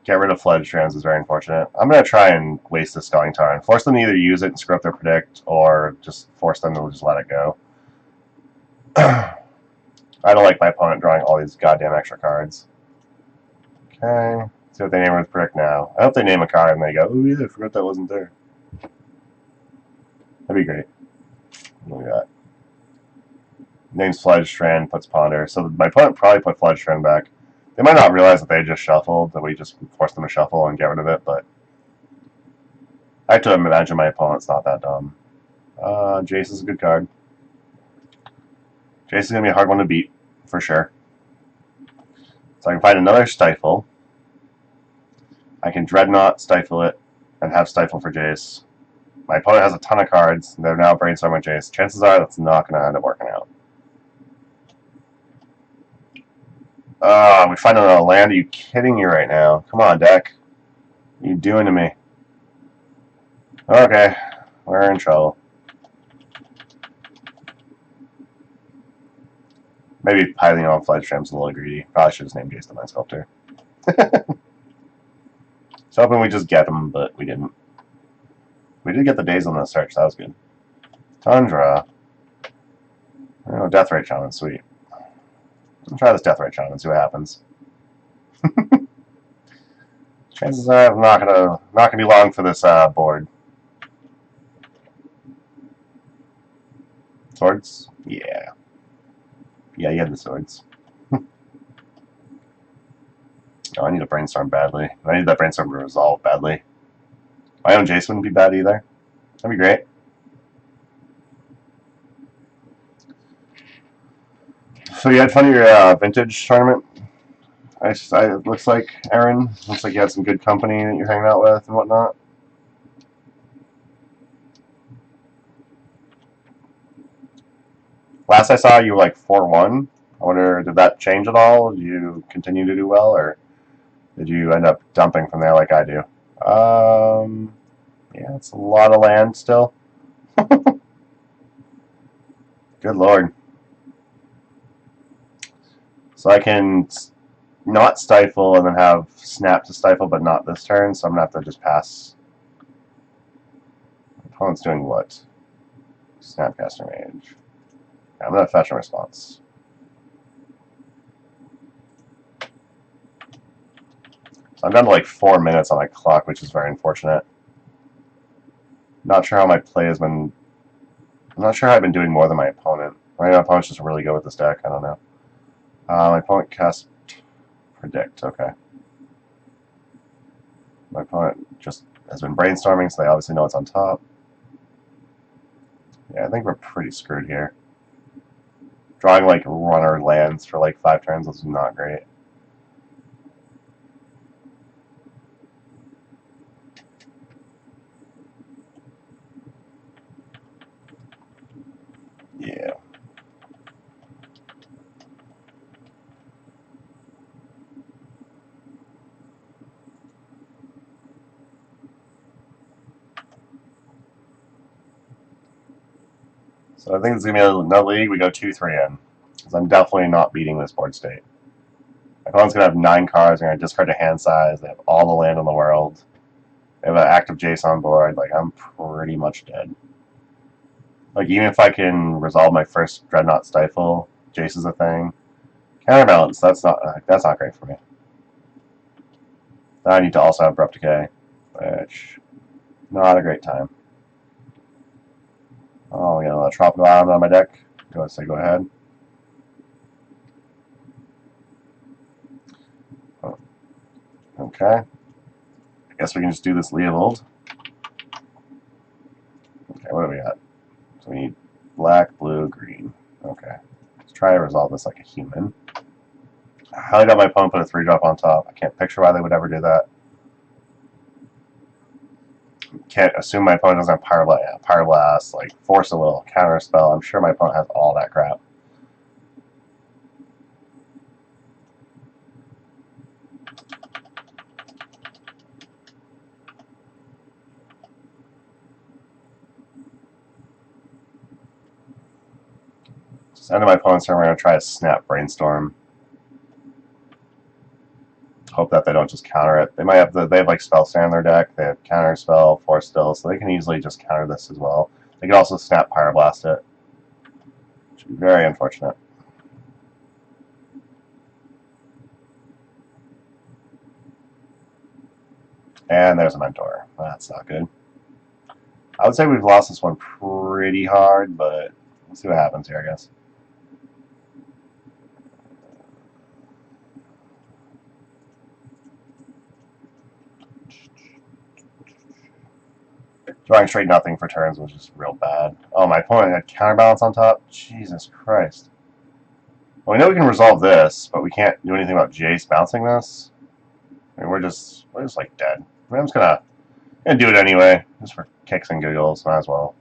get rid of Flood Strands is very unfortunate. I'm going to try and waste this Sculling Tar and force them to either use it and screw up their predict, or just force them to just let it go. I don't like my opponent drawing all these goddamn extra cards. Okay, see what they name with predict now. I hope they name a card and they go, oh yeah, I forgot that wasn't there. That'd be great. Look at that. Names Flood Strand, puts Ponder. So my opponent probably put Flood Strand back. They might not realize that they just shuffled, that we just forced them to shuffle and get rid of it, but I have to imagine my opponent's not that dumb. Jace is a good card. Jace is going to be a hard one to beat, for sure. So I can find another Stifle. I can Dreadnought, Stifle it, and have Stifle for Jace. My opponent has a ton of cards. They're now brainstorming Jace. Chances are that's not going to end up working out. We find another land. Are you kidding me right now? Come on, deck. What are you doing to me? Okay, we're in trouble. Maybe piling on Floodstream's a little greedy. Probably should have named Jace the Mind Sculptor. So hoping we just get him, but we didn't. We did get the days on the search. That was good. Tundra. Oh, Deathrite Shaman. Sweet. I'll try this Deathrite Shaman and see what happens. Chances are I'm not gonna be long for this board. Swords? Yeah. Yeah, you had the swords. Oh, I need a brainstorm badly. I need that brainstorm to resolve badly. My own Jace wouldn't be bad either. That'd be great. So you had fun at your vintage tournament? It looks like, Aaron. Looks like you had some good company that you're hanging out with and whatnot. Last I saw, you were like 4-1. I wonder, did that change at all? Did you continue to do well, or did you end up dumping from there like I do? Yeah, it's a lot of land still. Good lord. So I can not Stifle and then have Snap to Stifle, but not this turn, so I'm going to have to just pass. My opponent's doing what? Snapcaster Mage. I'm going to fetch a response. So I'm down to like 4 minutes on my clock, which is very unfortunate. Not sure how my play has been. I'm not sure how I've been doing more than my opponent. My opponent's just really good with this deck. I don't know. My opponent cast Predict. Okay. My opponent just has been brainstorming, so they obviously know it's on top. Yeah, I think we're pretty screwed here. Drawing like runner lands for like 5 turns is not great. Yeah. So I think it's going to be another league. We go 2-3 in. Because I'm definitely not beating this board state. My opponent's going to have 9 cards. They're going to discard a hand size. They have all the land in the world. They have an active Jace on board. Like, I'm pretty much dead. Like, even if I can resolve my first Dreadnought Stifle, Jace is a thing. Counterbalance, that's not great for me. Now I need to also have Abrupt Decay, which, not a great time. Oh, you know, a Tropical Island on my deck. Go ahead. Oh, Okay. I guess we can just do this Leovold. Okay, what do we got? So we need black, blue, green. Okay. Let's try to resolve this like a human. I highly doubt my opponent put a 3-drop on top. I can't picture why they would ever do that. Can't assume my opponent doesn't have Pyroblast, like Force of Will, Counter Spell. I'm sure my opponent has all that crap. Just end of my opponent's turn, we're going to try to snap Brainstorm. Hope that they don't just counter it. They might have they have like Spell Stand in their deck. They have Counter Spell, Force Still, so they can easily just counter this as well. They can also snap Pyroblast it. Which would be very unfortunate. And there's a Mentor. That's not good. I would say we've lost this one pretty hard, but we'll see what happens here, I guess. Drawing straight nothing for turns was just real bad. Oh, my opponent had Counterbalance on top? Jesus Christ. Well, we know we can resolve this, but we can't do anything about Jace bouncing this. I mean, we're just like dead. I mean, I'm just gonna do it anyway, just for kicks and giggles. Might as well.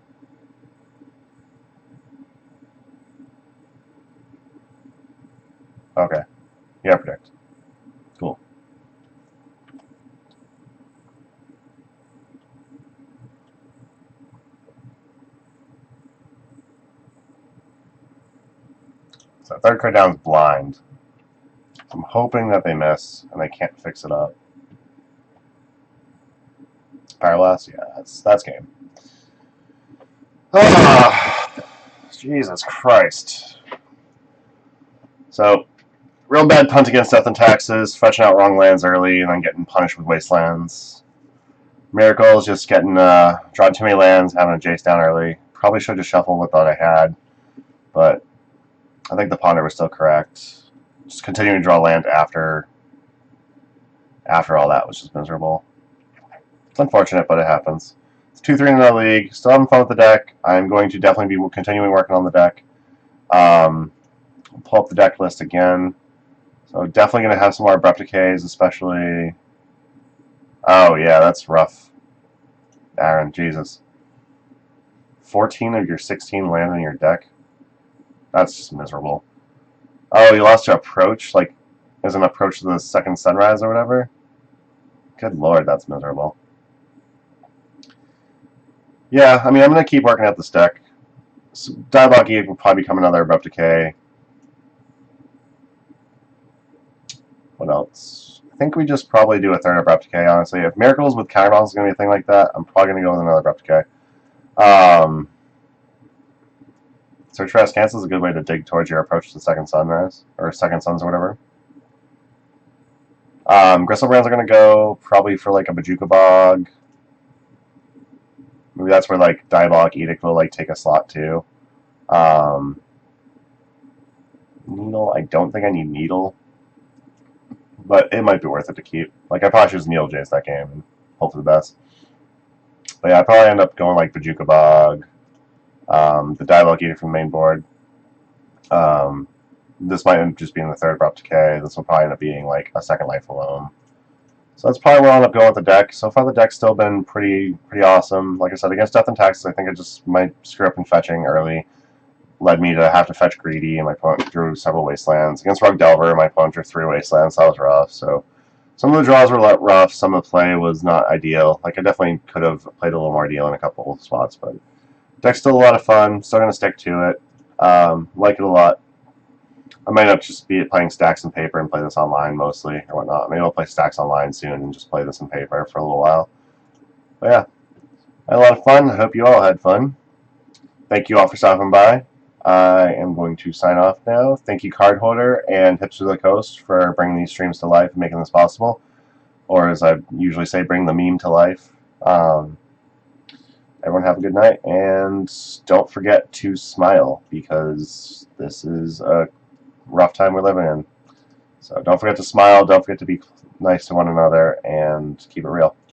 Okay. Yeah, predict. Cool. So third card down is blind. So I'm hoping that they miss and they can't fix it up. Pyroblast? Yeah, that's game. Ah, Jesus Christ. So, real bad punt against Death and Taxes, fetching out wrong lands early and then getting punished with Wastelands. Miracle is just getting drawing too many lands, having a Jace down early. Probably should have just shuffled with what I had, but I think the ponder was still correct. Just continuing to draw land after all that was just miserable. It's unfortunate, but it happens. It's 2-3 in the league. Still having fun with the deck. I'm going to definitely be continuing working on the deck. Pull up the deck list again. So definitely going to have some more abrupt decays, especially... Oh, yeah, that's rough. Aaron, Jesus. 14 of your 16 land in your deck? That's just miserable. Oh, you lost to Approach? Like, as an approach to the second Sunrise or whatever? Good lord, that's miserable. Yeah, I mean, I'm going to keep working at this deck. So Dialogue E will probably become another Abrupt Decay. What else? I think we just probably do a third Abrupt Decay, honestly. If Miracles with Counterbalance is going to be a thing like that, I'm probably going to go with another Abrupt Decay. Search for Askance is a good way to dig towards your approach to the second Sunrise, or second Suns or whatever. Gristlebrands are going to go probably for like a Bajuka Bog. Maybe that's where like Diabolic Edict will like take a slot too. Needle, I don't think I need Needle, but it might be worth it to keep. Like I probably should Needle Jace that game and hope for the best. But yeah, I probably end up going like Bajuka Bog, the Diabolic Edict from the main board. This might end up just being the third Abrupt Decay. This will probably end up being like a second Life Alone. So that's probably where I'll end up going with the deck. So far the deck's still been pretty awesome. Like I said, against Death and Taxes, I think I just might screw up in fetching early. Led me to have to fetch Greedy, and my opponent drew several Wastelands. Against Rogue Delver, my opponent drew 3 Wastelands, so that was rough. So some of the draws were rough, some of the play was not ideal. Like I definitely could have played a little more ideal in a couple of spots, but deck's still a lot of fun. Still going to stick to it. Like it a lot. I might not just be playing Stacks and Paper and play this online mostly, or whatnot. Maybe I'll play Stacks online soon and just play this in paper for a little while. But yeah, I had a lot of fun. I hope you all had fun. Thank you all for stopping by. I am going to sign off now. Thank you, Card Holder and Hips of the Coast, for bringing these streams to life and making this possible. Or as I usually say, bring the meme to life. Everyone have a good night, and don't forget to smile, because this is a rough time we're living in. So don't forget to smile. Don't forget to be nice to one another, and keep it real.